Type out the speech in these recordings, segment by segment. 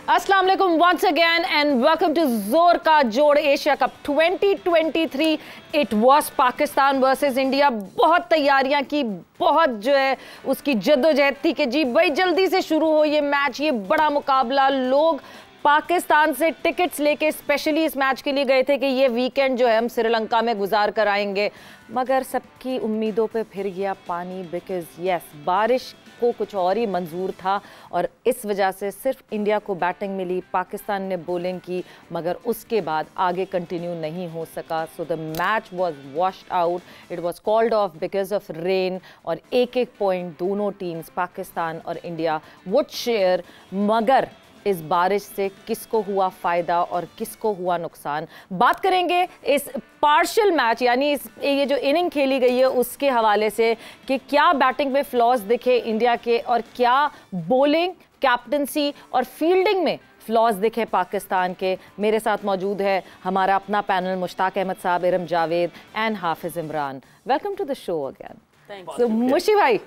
अस्सलाम वालेकुम once again and welcome to Zor Ka Jod Asia Cup 2023। It was Pakistan versus India. बहुत तैयारियां की, बहुत जो है उसकी जद्दोजहद थी कि जी भाई जल्दी से शुरू हो ये मैच, ये बड़ा मुकाबला। लोग पाकिस्तान से टिकट्स लेके स्पेशली इस मैच के लिए गए थे कि ये वीकेंड जो है हम श्रीलंका में गुजार कर आएंगे, मगर सबकी उम्मीदों पे फिर गया पानी। बिकॉज यस, बारिश को कुछ और ही मंजूर था और इस वजह से सिर्फ इंडिया को बैटिंग मिली, पाकिस्तान ने बॉलिंग की, मगर उसके बाद आगे कंटिन्यू नहीं हो सका। So the match was washed out, it was called off because of rain. और एक एक पॉइंट दोनों टीम्स पाकिस्तान और इंडिया वुड शेयर, मगर इस बारिश से किसको हुआ फ़ायदा और किसको हुआ नुकसान, बात करेंगे इस पार्शियल मैच यानी ये जो इनिंग खेली गई है उसके हवाले से कि क्या बैटिंग में फ्लॉज दिखे इंडिया के और क्या बॉलिंग, कैप्टनसी और फील्डिंग में फ्लॉज दिखे पाकिस्तान के। मेरे साथ मौजूद है हमारा अपना panel, Mushtaq Ahmed sahab, Iram Javed and Hafiz Imran. Welcome to the show again. So Mushi भाई,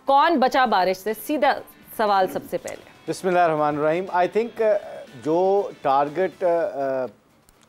कौन बचा बारिश से? सीधा सवाल सबसे पहले। बिस्मिल्लाहिर्रहमानिर्रहीम। आई थिंक जो टारगेट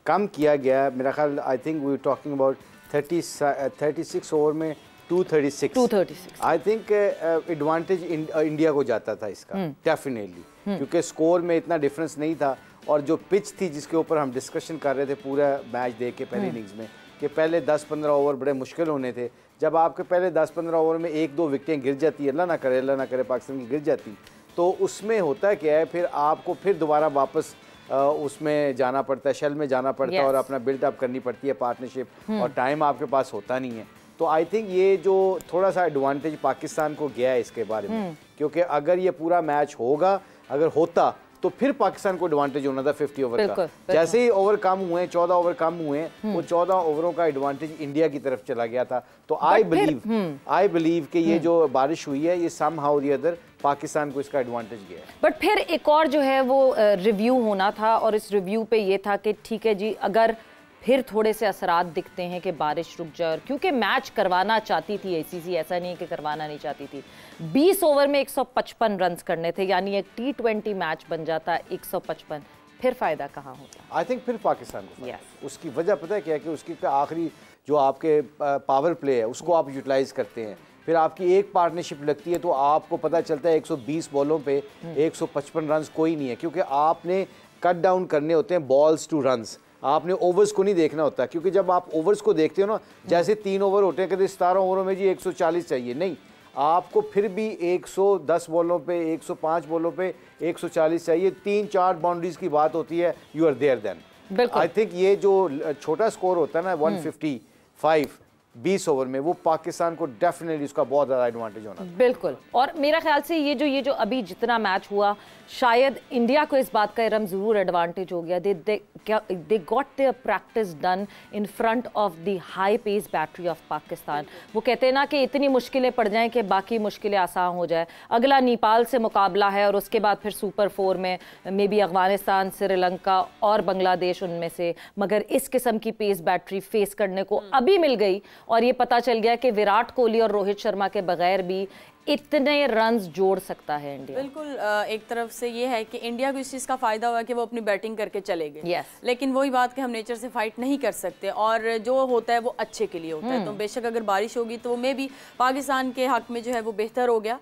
कम किया गया, मेरा ख्याल I think we talking about 36 over में 236। आई थिंक एडवांटेज इंडिया को जाता था इसका डेफिनेटली, क्योंकि स्कोर में इतना डिफरेंस नहीं था। और जो पिच थी जिसके ऊपर हम डिस्कशन कर रहे थे पूरा मैच देख के पहले इनिंग्स में, कि पहले 10-15 ओवर बड़े मुश्किल होने थे। जब आपके पहले 10-15 ओवर में 1-2 विकेटें गिर जाती है, अल्लाह ना करे पाकिस्तान की गिर जाती, तो उसमें होता क्या है, फिर आपको फिर दोबारा वापस उसमें जाना पड़ता है, शेल में जाना पड़ता है और अपना बिल्डअप करनी पड़ती है पार्टनरशिप, और टाइम आपके पास होता नहीं है। तो आई थिंक ये जो थोड़ा सा एडवांटेज पाकिस्तान को गया है इसके बारे में, क्योंकि अगर ये पूरा मैच होगा, अगर होता तो फिर पाकिस्तान को एडवांटेज होना था 50 ओवर का। जैसे ही ओवर कम हुए, 14 ओवर कम हुए, वो 14 ओवरों का एडवांटेज इंडिया की तरफ चला गया था। तो आई बिलीव कि ये जो बारिश हुई है, ये somehow the other Pakistan को इसका एडवांटेज गया है। बट फिर एक और जो है वो रिव्यू होना था, और इस रिव्यू पे ये था कि ठीक है जी, अगर फिर थोड़े से असरात दिखते हैं कि बारिश रुक जाए, क्योंकि मैच करवाना चाहती थी आईसीसी, ऐसा नहीं कि करवाना नहीं चाहती थी। 20 ओवर में 155 रन करने थे, यानी एक T20 मैच बन जाता 155। फिर फायदा कहाँ होता? आई थिंक फिर पाकिस्तान को उसकी वजह पता है क्या है, कि उसकी आखिरी जो आपके पावर प्ले है उसको आप यूटिलाइज करते हैं, फिर आपकी एक पार्टनरशिप लगती है, तो आपको पता चलता है 120 बॉलों पे 155 रन कोई नहीं है, क्योंकि आपने कट डाउन करने होते हैं बॉल्स टू रन्स। आपने ओवर्स को नहीं देखना होता, क्योंकि जब आप ओवर्स को देखते हो ना, जैसे 3 ओवर होते हैं, कहते 17 ओवरों में जी 140 चाहिए, नहीं, आपको फिर भी 110 बॉलों पे, 105 बॉलों पे 140 चाहिए। 3-4 बाउंड्रीज की बात होती है, you are there then. I think ये जो छोटा स्कोर होता है ना 155 20 ओवर में, वो पाकिस्तान को डेफिनेटली उसका बहुत ज़्यादा एडवांटेज होना। बिल्कुल। और मेरा ख्याल से ये जो अभी जितना मैच हुआ, शायद इंडिया को इस बात का इरम ज़रूर एडवांटेज हो गया। They got their practice done in front of the high pace battery of Pakistan. वो कहते हैं ना कि इतनी मुश्किलें पड़ जाएं कि बाकी मुश्किलें आसान हो जाए। अगला नेपाल से मुकाबला है और उसके बाद फिर सुपर 4 में मे बी अफगानिस्तान, श्रीलंका और बांग्लादेश उनमें से, मगर इस किस्म की पेस बैटरी फेस करने को अभी मिल गई। और ये पता चल गया कि विराट कोहली और रोहित शर्मा के बगैर भी इतने रन्स जोड़ सकता है इंडिया। बिल्कुल। एक तरफ से ये है कि इंडिया को इस चीज़ का फ़ायदा हुआ कि वो अपनी बैटिंग करके चले गए। लेकिन वही बात कि हम नेचर से फाइट नहीं कर सकते, और जो होता है वो अच्छे के लिए होता है। तो बेशक अगर बारिश होगी तो मे भी पाकिस्तान के हक में जो है वो बेहतर हो गया।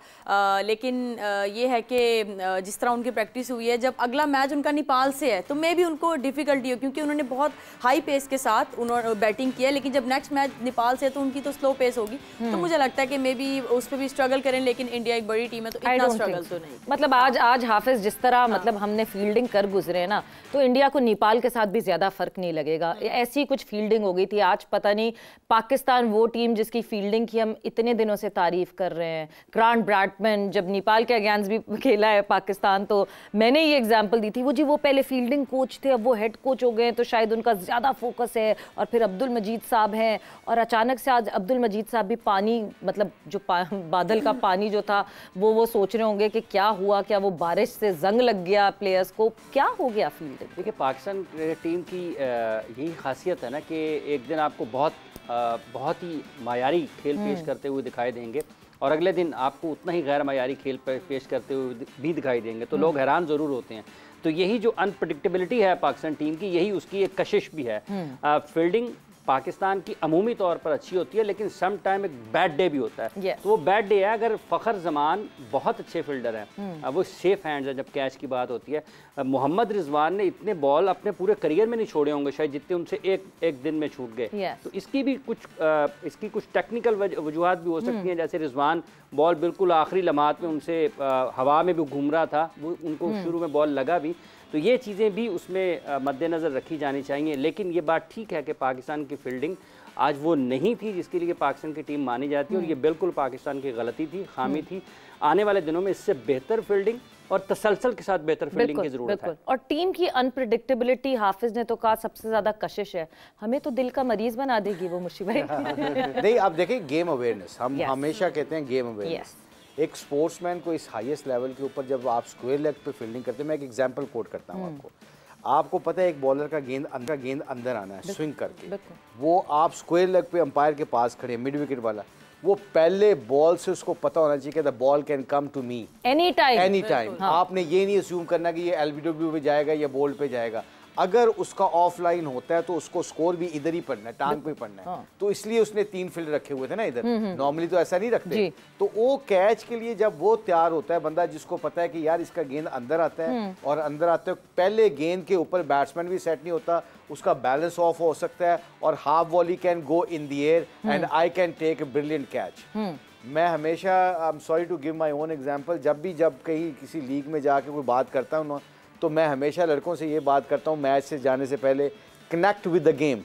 लेकिन ये है कि जिस तरह उनकी प्रैक्टिस हुई है, जब अगला मैच उनका नेपाल से है तो मे भी उनको डिफ़िकल्टी हो, क्योंकि उन्होंने बहुत हाई पेस के साथ उन्होंने बैटिंग किया। लेकिन जब नेक्स्ट मैच नेपाल से है तो उनकी तो स्लो पेस होगी, तो मुझे लगता है कि मे बी उस पर भी स्ट्रगल करें। लेकिन इंडिया एक बड़ी टीम है तो इतना स्ट्रगल तो नहीं। मतलब आज हाफिज जिस तरह मतलब हमने फील्डिंग कर गुजरे ना, तो इंडिया को नेपाल के साथ भी ज्यादा फर्क नहीं लगेगा। ऐसी कुछ फील्डिंग हो गई थी आज। पता नहीं पाकिस्तान वो टीम जिसकी फील्डिंग की हम इतने दिनों से तारीफ कर रहे हैं। ग्रांट ब्रैडमैन जब नेपाल के अगेंस्ट भी खेला है पाकिस्तान, तो मैंने ये एग्जाम्पल दी थी, वो पहले फील्डिंग कोच थे, अब वो हेड कोच हो गए, तो शायद उनका ज्यादा फोकस है। और फिर अब्दुल मजीद साहब हैं, और अचानक से आज अब्दुल मजीद साहब भी पानी, मतलब जो बादल का पानी जो था वो सोच रहे होंगे कि क्या हुआ, क्या वो बारिश से जंग लग गया प्लेयर्स को, क्या हो गया फील्ड? देखिए, पाकिस्तान टीम की यही खासियत है ना कि एक दिन आपको बहुत ही मायारी खेल पेश करते हुए दिखाई देंगे, और अगले दिन आपको उतना ही गैर मायारी खेल पेश करते हुए भी दिखाई देंगे, तो लोग हैरान ज़रूर होते हैं। तो यही जो अनप्रडिक्टेबिलिटी है पाकिस्तान टीम की, यही उसकी एक कशिश भी है। फील्डिंग पाकिस्तान की अमूमी तौर पर अच्छी होती है, लेकिन सम टाइम एक बैड डे भी होता है। तो वो बैड डे है। अगर फ़खर जमान बहुत अच्छे फील्डर हैं, वो सेफ हैंड्स है जब कैच की बात होती है। मोहम्मद रिजवान ने इतने बॉल अपने पूरे करियर में नहीं छोड़े होंगे शायद जितने उनसे एक दिन में छूट गए। तो इसकी भी कुछ टेक्निकल वजूहत भी हो सकती हैं। जैसे रिजवान बॉल बिल्कुल आखिरी लम्हात में उनसे हवा में भी घूम रहा था, वो उनको शुरू में बॉल लगा भी, तो ये चीज़ें भी उसमें मद्देनज़र रखी जानी चाहिए। लेकिन ये बात ठीक है कि पाकिस्तान की फील्डिंग आज वो नहीं थी जिसके लिए पाकिस्तान की टीम मानी जाती है, और ये बिल्कुल पाकिस्तान की गलती थी, खामी थी। आने वाले दिनों में इससे बेहतर फील्डिंग और तसलसल के साथ बेहतर फील्डिंग की जरूरत है। और टीम की अनप्रिडिक्टेबिलिटी, हाफिज ने तो कहा सबसे ज्यादा कशिश है, हमें तो दिल का मरीज बना देगी वो मुशी भाई। नहीं, आप देखें गेम अवेयरनेस, हम हमेशा कहते हैं गेम अवेयरनेस। एक स्पोर्ट्समैन को इस हाईएस्ट लेवल के ऊपर जब आप स्क्वायर लेग पे फील्डिंग करते हैं, मैं एक एग्जांपल कोट करता हूँ आपको। आपको पता है एक बॉलर का गेंद अंदर आना है स्विंग करके, वो आप स्क्वायर लेग पे अंपायर के पास खड़े, मिड विकेट वाला, वो पहले बॉल से उसको पता होना चाहिए कि the ball can come to me any time. आपने ये नहीं अस्यूम करना कि ये एलबीडब्ल्यू पे जाएगा या बोल्ड पे जाएगा। अगर उसका ऑफलाइन होता है तो उसको स्कोर भी इधर ही पढ़ना है, टांग पे पढ़ना है। तो इसलिए उसने 3 फील्ड रखे हुए थे ना इधर, नॉर्मली तो ऐसा नहीं रखते। तो वो कैच के लिए जब वो तैयार होता है बंदा, जिसको पता है कि यार इसका गेंद अंदर आता है, और अंदर आते हुए पहले गेंद के ऊपर बैट्समैन भी सेट नहीं होता, उसका बैलेंस ऑफ हो सकता है, और half volley can go in the air and I can take a brilliant catch. मैं हमेशा, I am sorry to give my own example, जब कहीं किसी लीग में जाके कोई बात करता हूँ तो मैं हमेशा लड़कों से ये बात करता हूँ मैच से जाने से पहले, connect with the game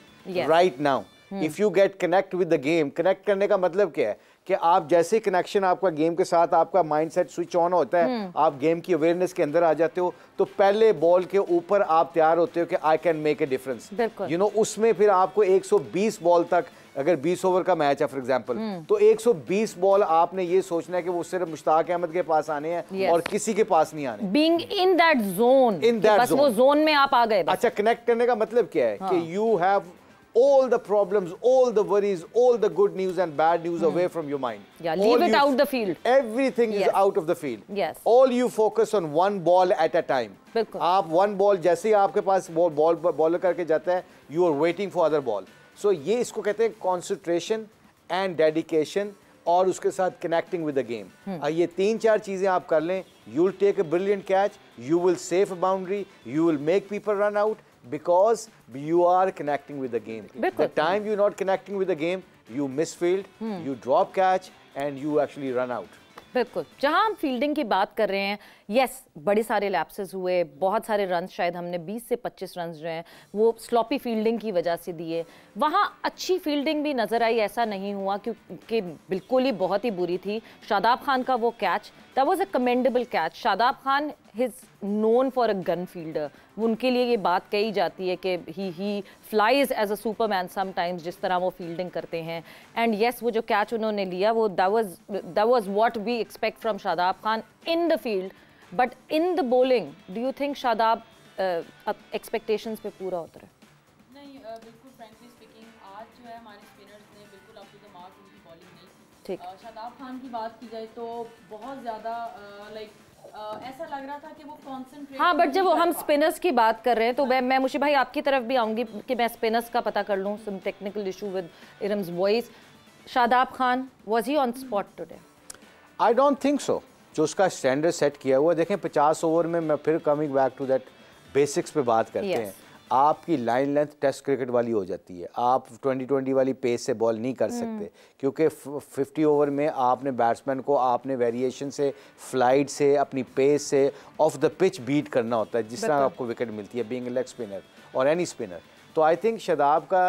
right now. If you get connect with the game, connect करने का मतलब क्या है कि आप जैसे कनेक्शन आपका गेम के साथ, आपका माइंडसेट स्विच ऑन होता है, आप गेम की अवेयरनेस के अंदर आ जाते हो, तो पहले बॉल के ऊपर आप तैयार होते हो कि I can make a difference. You know, उसमें फिर आपको 120 बॉल तक, अगर 20 ओवर का मैच है फॉर एग्जांपल, तो 120 बॉल आपने ये सोचना है कि वो सिर्फ मुश्ताक अहमद के पास आने हैं और किसी के पास नहीं आने। बीइंग इन दैट जोन, बस वो जोन में आप आ गए। अच्छा, कनेक्ट करने का मतलब क्या है कि you have all the problems, all the worries, all the good news and bad news away from your mind. Yeah, leave it out the field. Everything is out of the field. Yes. All you focus on one ball at a time. बिल्कुल। आप one ball, जैसे ही आपके पास bowler करके जाता है, you are waiting for other ball. So ये इसको कहते हैं concentration and dedication, और उसके साथ connecting with the game. ये 3-4 चीजें आप कर लें, you'll take a brilliant catch, you will save a boundary, you will make people run out, because you are connecting with the game. The time you're not connecting with the game, you miss field, you drop catch, and you actually run out. बिल्कुल। जहां हम fielding की बात कर रहे हैं, yes, बड़े सारे लैप्सेस हुए, बहुत सारे रन, शायद हमने 20 से 25 रन जो हैं वो स्लॉपी फील्डिंग की वजह से दिए। वहां अच्छी फील्डिंग भी नजर आई, ऐसा नहीं हुआ क्योंकि बिल्कुल ही बहुत ही बुरी थी। शादाब खान का वो catch, that was a commendable catch. Shadab Khan is known for a gun fielder, उनके लिए ये बात कही जाती है कि he flies as a superman sometimes, जिस तरह वो फील्डिंग करते हैं। एंड यस, वो जो कैच उन्होंने लिया, वो that was what we expect from Shadab Khan in the field. But in the bowling, do you think Shadab expectations पे पूरा उतरे? नहीं, बिल्कुल फ्रैंकली स्पीकिंग, आज जो है हमारे स्पिनर्स ने बिल्कुल अप टू द मार्क उनकी बॉलिंग नहीं की। ठीक। शादाब खान की बात की जाए तो बहुत ज़्यादा ऐसा लग रहा था कि वो कॉन्सेंट्रेट। हाँ, बट जब हम स्पिनर्स की बात कर रहे हैं तो मैं मुशी भाई आपकी तरफ भी आऊंगी कि मैं स्पिनर्स का पता कर लूँ। Some technical issue with Iram's voice. Shadab Khan, was he on spot today? I don't think so. जो उसका स्टैंडर्ड सेट किया हुआ, देखें 50 ओवर में, मैं फिर coming back to that basics पे बात करते हैं, आपकी लाइन लेंथ टेस्ट क्रिकेट वाली हो जाती है। आप 2020 वाली पेस से बॉल नहीं कर सकते, क्योंकि 50 ओवर में आपने बैट्समैन को आपने वेरिएशन से, फ्लाइट से, अपनी पेस से ऑफ द पिच बीट करना होता है, जिस तरह आपको विकेट मिलती है बीइंग लेग स्पिनर और एनी स्पिनर। तो आई थिंक शादाब का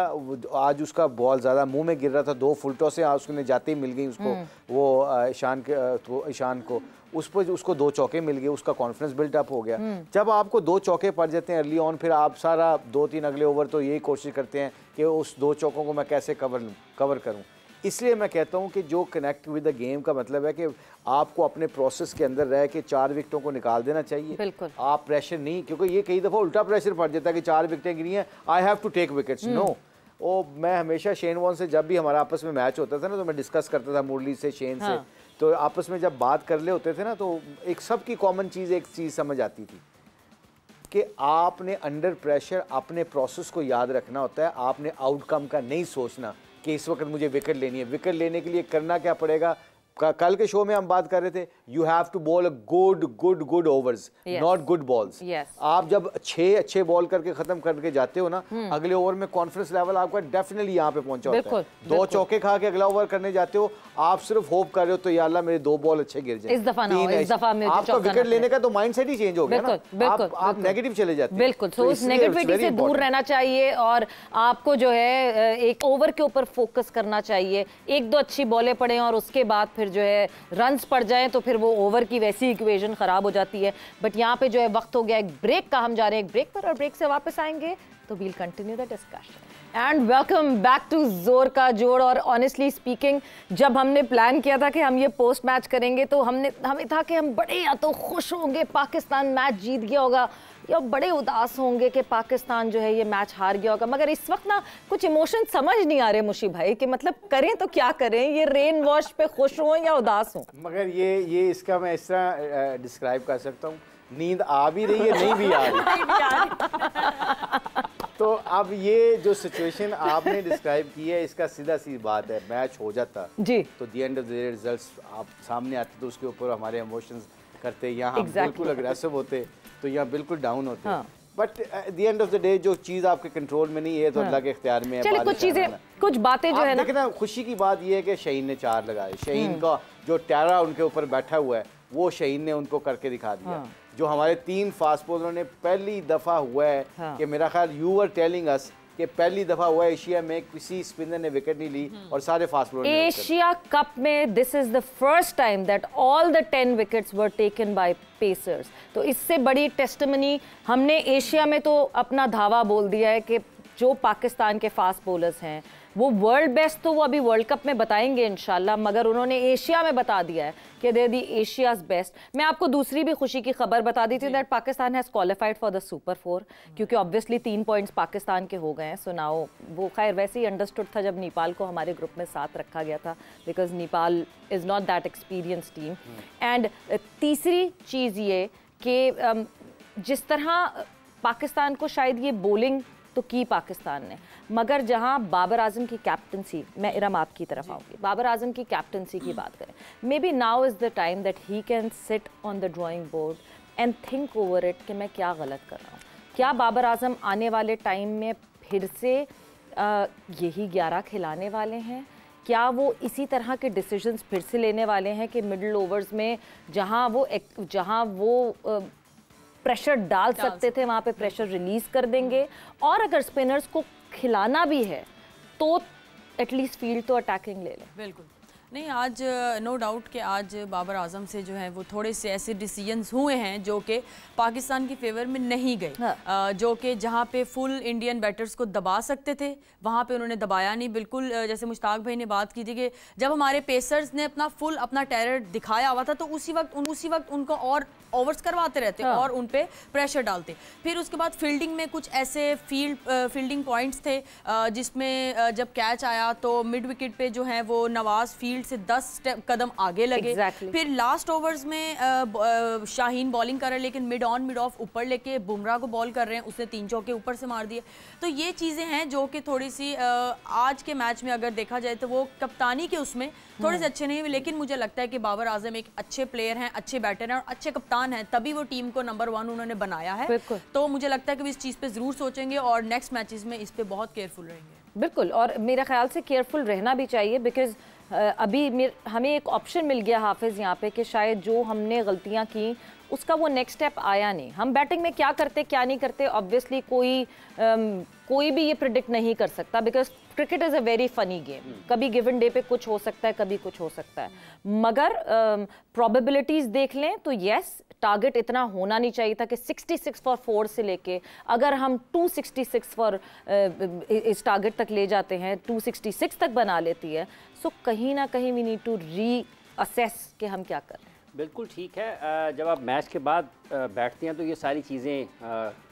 आज उसका बॉल ज़्यादा मुंह में गिर रहा था, 2 फुलटों से उसने जाते ही मिल गई उसको, वो ईशान को उस पर उसको 2 चौके मिल गए, उसका कॉन्फिडेंस बिल्टअप हो गया। जब आपको 2 चौके पड़ जाते हैं अर्ली ऑन, फिर आप सारा 2-3 अगले ओवर तो यही कोशिश करते हैं कि उस 2 चौकों को मैं कैसे कवर करूं। इसलिए मैं कहता हूं कि जो कनेक्ट विद द गेम का मतलब है कि आपको अपने प्रोसेस के अंदर रह के 4 विकेटों को निकाल देना चाहिए। बिल्कुल। आप प्रेशर नहीं, क्योंकि ये कई दफ़ा उल्टा प्रेशर पड़ जाता है कि 4 विकेटें गिरी हैं, I have to take wickets. No, मैं हमेशा शेन वॉर्न से जब भी हमारा आपस में मैच होता था ना, तो मैं डिस्कस करता था मुरली से, शेन से, तो आपस में जब बात कर ले होते थे ना, तो एक सबकी कॉमन चीज़, एक चीज़ समझ आती थी, कि आपने अंडर प्रेशर अपने प्रोसेस को याद रखना होता है, आपने आउटकम का नहीं सोचना कि इस वक्त मुझे विकेट लेनी है। विकेट लेने के लिए करना क्या पड़ेगा, कल के शो में हम बात कर रहे थे, you have to bowl good overs, not good balls. आप जब 6 अच्छे बॉल करके खत्म करके जाते हो ना, अगले ओवर में कॉन्फिडेंस लेवल आपका डेफिनेटली यहाँ पे पहुंचा होता है। 2 चौके खा के अगला ओवर करने जाते हो, आप सिर्फ होप कर रहे हो तो या अल्लाह मेरे 2 बॉल अच्छे गिर जाए, इस दफा आपका विकेट लेने का तो माइंडसेट ही चेंज हो गया ना, आप नेगेटिव चले जाते हैं। बिल्कुल, तो उस नेगेटिविटी से दूर रहना चाहिए और आपको जो है एक ओवर के ऊपर फोकस करना चाहिए। 1-2 अच्छी बॉलें पड़े और उसके बाद फिर जो है रन्स पड़ जाएं तो फिर वो ओवर की वैसी इक्वेशन खराब हो जाती है। बट यहाँ पे जो है वक्त हो गया एक ब्रेक का, हम जा रहे हैं एक ब्रेक पर और ब्रेक से वापस आएंगे तो we'll continue the discussion. And welcome back to Zor Ka जोड़। और ऑनेस्टली स्पीकिंग, जब हमने प्लान किया था कि हम ये पोस्ट मैच करेंगे तो हमें था कि हम बड़े या तो खुश होंगे पाकिस्तान मैच जीत गया होगा, या बड़े उदास होंगे कि पाकिस्तान जो है ये मैच हार गया होगा। मगर इस वक्त ना कुछ इमोशन समझ नहीं आ रहे मुशी भाई कि मतलब करें तो क्या करें, ये रेन वॉश पे खुश हों या उदास हों। मगर ये इसका मैं इस तरह डिस्क्राइब कर सकता हूँ, नींद आ भी रही है, नहीं भी आ रही। तो अब ये जो सिचुएशन आपने डिस्क्राइब की है, इसका सीधा सी बात है, मैच हो जाता जी तो the end of the day results आप सामने आते तो उसके ऊपर हमारे इमोशंस करते, यहाँ बिल्कुल अग्रेसिव होते तो यहाँ बिल्कुल डाउन होते। But at the end of the day जो चीज़ आपके कंट्रोल में नहीं है तो अल्लाह के इख्तियार में है। चलिए कुछ चीज़ें, कुछ बातें जो है ना, देखना खुशी की बात ये है कि शहीन ने 4 लगाए, शहीन का जो टैरा उनके ऊपर बैठा हुआ है वो शहीन ने उनको करके दिखा दिया। जो हमारे 3 फास्ट बॉलरों ने पहली दफ़ा हुआ है कि मेरा ख्याल यू वर टेलिंग अस कि पहली दफा हुआ एशिया में किसी स्पिनर ने विकेट नहीं ली और सारे फास्ट बॉलर ने एशिया कप में this is the first time that all the 10 wickets were taken by pacers. तो इससे बड़ी टेस्टिमनी, हमने एशिया में तो अपना धावा बोल दिया है कि जो पाकिस्तान के फास्ट बॉलर्स हैं वो वर्ल्ड बेस्ट, तो वो अभी वर्ल्ड कप में बताएंगे इंशाल्लाह, मगर उन्होंने एशिया में बता दिया है कि दे दी एशियाज बेस्ट। मैं आपको दूसरी भी खुशी की खबर बता दी थी that Pakistan has qualified for the super 4, क्योंकि ऑब्वियसली 3 पॉइंट्स पाकिस्तान के हो गए हैं। सो नाउ वो खैर वैसे ही अंडरस्टूड था जब नेपाल को हमारे ग्रुप में साथ रखा गया था, because Nepal is not that experience team. And तीसरी चीज़ ये कि जिस तरह पाकिस्तान को शायद ये बॉलिंग तो की पाकिस्तान ने, मगर जहां बाबर आजम की कैप्टनसी, मैं इरम आपकी तरफ आऊँगी, बाबर आजम की कैप्टनसी की बात करें, may be now is the time that he can sit on the drawing board and think over it कि मैं क्या गलत कर रहा हूँ। क्या बाबर आजम आने वाले टाइम में फिर से यही 11 खिलाने वाले हैं? क्या वो इसी तरह के डिसीजंस फिर से लेने वाले हैं कि मिडिल ओवर्स में जहाँ वो प्रेशर डाल सकते थे वहाँ पे प्रेशर रिलीज कर देंगे, और अगर स्पिनर्स को खिलाना भी है तो एटलीस्ट फील्ड तो अटैकिंग ले लें। बिल्कुल नहीं, आज नो डाउट कि आज बाबर आजम से जो है वो थोड़े से ऐसे डिसीजंस हुए हैं जो कि पाकिस्तान की फेवर में नहीं गए। जो कि जहाँ पे फुल इंडियन बैटर्स को दबा सकते थे वहाँ पे उन्होंने दबाया नहीं। बिल्कुल जैसे मुश्ताक भाई ने बात की थी कि जब हमारे पेसर्स ने अपना टेरर दिखाया हुआ था तो उसी वक्त उनको और ओवर्स करवाते रहते और उन पे प्रेशर डालते। फिर उसके बाद फील्डिंग में कुछ ऐसे फील्डिंग पॉइंट्स थे जिसमें जब कैच आया तो मिड विकेट पे जो है वो नवाज फील्ड से 10 कदम आगे लगे। फिर लास्ट ओवर्स में शाहीन बॉलिंग कर रहे हैं लेकिन मिड ऑन मिड ऑफ ऊपर लेके बुमराह को बॉल कर रहे हैं, उसने 3 चौके ऊपर से मार दिए। तो ये चीज़ें हैं जो कि थोड़ी सी आज के मैच में अगर देखा जाए तो वो कप्तानी के उसमें थोड़े से अच्छे नहीं हुए, लेकिन मुझे लगता है कि बाबर आजम एक अच्छे प्लेयर हैं, अच्छे बैटर हैं और अच्छे कप्तान हैं, तभी वो टीम को नंबर 1 उन्होंने बनाया है। तो मुझे लगता है कि इस चीज़ पे ज़रूर सोचेंगे और नेक्स्ट मैचेस में इस पे बहुत केयरफुल रहेंगे। बिल्कुल, और मेरे ख्याल से केयरफुल रहना भी चाहिए, बिकॉज अभी हमें एक ऑप्शन मिल गया हाफिज़ यहाँ पे कि शायद जो हमने गलतियाँ की उसका वो नेक्स्ट स्टेप आया नहीं। हम बैटिंग में क्या करते क्या नहीं करते ऑब्वियसली कोई भी ये प्रिडिक्ट नहीं कर सकता, because cricket is a very funny game. कभी गिवन डे पे कुछ हो सकता है, कभी कुछ हो सकता है, मगर प्रोबेबिलिटीज़ देख लें तो येस, टारगेट इतना होना नहीं चाहिए था कि 66 फॉर 4 से लेके अगर हम 266 फॉर इस टारगेट तक ले जाते हैं, 266 तक बना लेती है, सो कहीं ना कहीं we need to reassess कि हम क्या कर रहे हैं। बिल्कुल ठीक है, जब आप मैच के बाद बैठते हैं तो ये सारी चीज़ें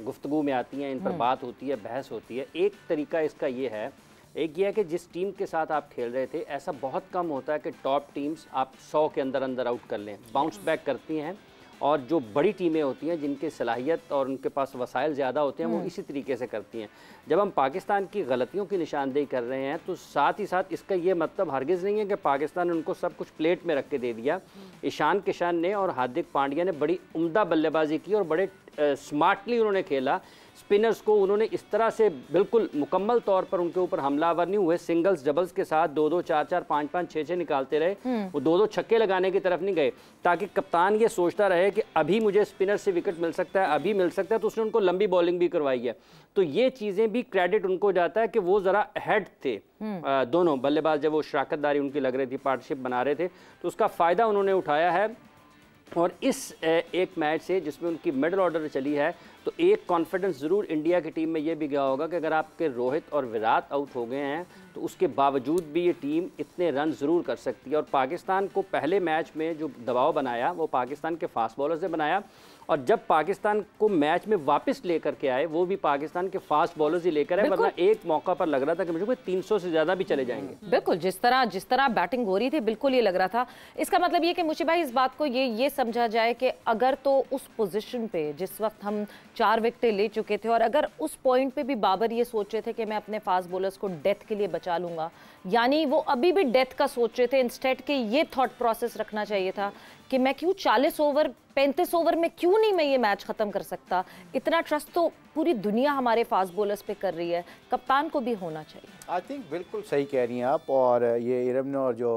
गुफ्तगू में आती हैं, इन पर बात होती है, बहस होती है। एक तरीका इसका ये है, एक ये है कि जिस टीम के साथ आप खेल रहे थे, ऐसा बहुत कम होता है कि टॉप टीम्स आप 100 के अंदर आउट कर लें, बाउंस बैक करती हैं और जो बड़ी टीमें होती हैं जिनकी सलाहियत और उनके पास वसाइल ज़्यादा होते हैं वो इसी तरीके से करती हैं। जब हम पाकिस्तान की गलतियों की निशानदेही कर रहे हैं तो साथ ही साथ इसका ये मतलब हरगिज़ नहीं है कि पाकिस्तान ने उनको सब कुछ प्लेट में रख के दे दिया। ईशान किशन ने और हार्दिक पांड्या ने बड़ी उम्दा बल्लेबाजी की और बड़े स्मार्टली उन्होंने खेला। स्पिनर्स को उन्होंने इस तरह से बिल्कुल मुकम्मल तौर पर उनके ऊपर हमलावर नहीं हुए, सिंगल्स डबल्स के साथ 2-2 4-4 5-5 6-6 निकालते रहे, वो 2-2 छक्के लगाने की तरफ नहीं गए ताकि कप्तान ये सोचता रहे कि अभी मुझे स्पिनर से विकेट मिल सकता है, अभी मिल सकता है, तो उसने उनको लंबी बॉलिंग भी करवाई है। तो ये चीज़ें भी क्रेडिट उनको जाता है कि वो ज़रा हेड थे दोनों बल्लेबाज, जब वो शराकतदारी उनकी लग रही थी, पार्टनरशिप बना रहे थे, तो उसका फ़ायदा उन्होंने उठाया है। और इस एक मैच से जिसमें उनकी मिडल ऑर्डर चली है तो एक कॉन्फिडेंस ज़रूर इंडिया की टीम में ये भी गया होगा कि अगर आपके रोहित और विराट आउट हो गए हैं तो उसके बावजूद भी ये टीम इतने रन ज़रूर कर सकती है। और पाकिस्तान को पहले मैच में जो दबाव बनाया वो पाकिस्तान के फास्ट बॉलर्स ने बनाया, और जब पाकिस्तान को मैच में वापस लेकर के आए वो भी पाकिस्तान के फास्ट बॉलर्स ही लेकर आए, वरना एक मौका पर लग रहा था कि मुझे 300 से ज़्यादा भी चले जाएंगे। बिल्कुल, जिस तरह बैटिंग हो रही थी बिल्कुल ये लग रहा था। इसका मतलब ये कि मुझे भाई इस बात को ये समझा जाए कि अगर तो उस पोजीशन पे जिस वक्त हम 4 विकेटें ले चुके थे और अगर उस पॉइंट पे भी बाबर ये सोच रहे थे कि मैं अपने फास्ट बॉलर्स को डेथ के लिए बचा लूंगा, यानी वो अभी भी डेथ का सोच रहे थे, इंस्टेड के ये थॉट प्रोसेस रखना चाहिए था कि मैं क्यों 40 ओवर 35 ओवर में क्यों नहीं मैं ये मैच खत्म कर सकता। इतना ट्रस्ट तो पूरी दुनिया हमारे फास्ट बॉलर्स पे कर रही है, कप्तान को भी होना चाहिए। आई थिंक बिल्कुल सही कह रही हैं आप, और ये इरम ने और जो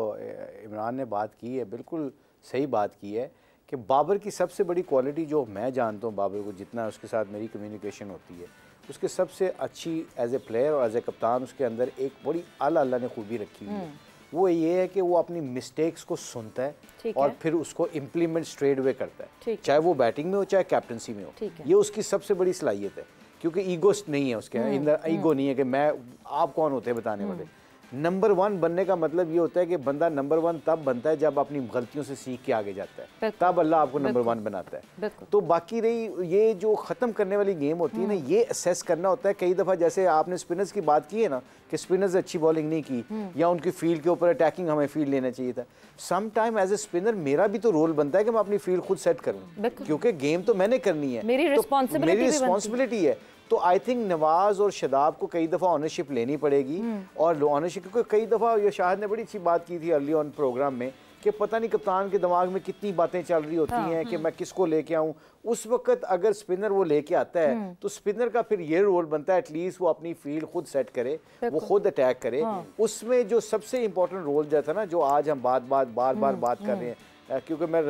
इमरान ने बात की है बिल्कुल सही बात की है कि बाबर की सबसे बड़ी क्वालिटी जो मैं जानता हूँ बाबर को, जितना उसके साथ मेरी कम्युनिकेशन होती है, उसके सबसे अच्छी एज ए प्लेयर और एज ए कप्तान उसके अंदर एक बड़ी अल्लाह ने खूबी रखी हुई है। वो ये है कि वो अपनी मिस्टेक्स को सुनता है और फिर उसको इम्प्लीमेंट स्ट्रेट वे करता है, चाहे वो बैटिंग में हो चाहे कैप्टनसी में हो। ये उसकी सबसे बड़ी सलाहियत है, क्योंकि ईगो नहीं है उसके अंदर, ईगो नहीं है कि मैं, आप कौन होते हैं बताने वाले। नंबर 1 बनने का मतलब ये होता है कि बंदा नंबर 1 तब बनता है जब अपनी गलतियों से सीख के आगे जाता है, तब अल्लाह आपको नंबर 1 बनाता है। तो बाकी रही ये जो ख़त्म करने वाली गेम होती है ना, ये असेस करना होता है। कई दफ़ा जैसे आपने स्पिनर्स की बात की है ना कि स्पिनर्स अच्छी बॉलिंग नहीं की या उनकी फील्ड के ऊपर अटैकिंग हमें फील्ड लेना चाहिए था। Some time as a spinner मेरा भी तो रोल बनता है कि मैं अपनी फील्ड खुद सेट करूँ, क्योंकि गेम तो मैंने करनी है, मेरी रिस्पॉन्सिबिलिटी है। तो आई थिंक नवाज और शदाब को कई दफ़ा ऑनरशिप लेनी पड़ेगी, और ऑनरशिप, क्योंकि कई दफ़ा ये शाहिद ने बड़ी अच्छी बात की थी अर्ली ऑन प्रोग्राम में कि पता नहीं कप्तान के दिमाग में कितनी बातें चल रही होती हैं कि मैं किसको लेके आऊँ। उस वक्त अगर स्पिनर वो लेके आता है तो स्पिनर का फिर ये रोल बनता है एटलीस्ट वो अपनी फील्ड खुद सेट करे, वो खुद अटैक करे। उसमें जो सबसे इंपॉर्टेंट रोल जो था ना, जो आज हम बार बार बात कर रहे हैं, क्योंकि मैं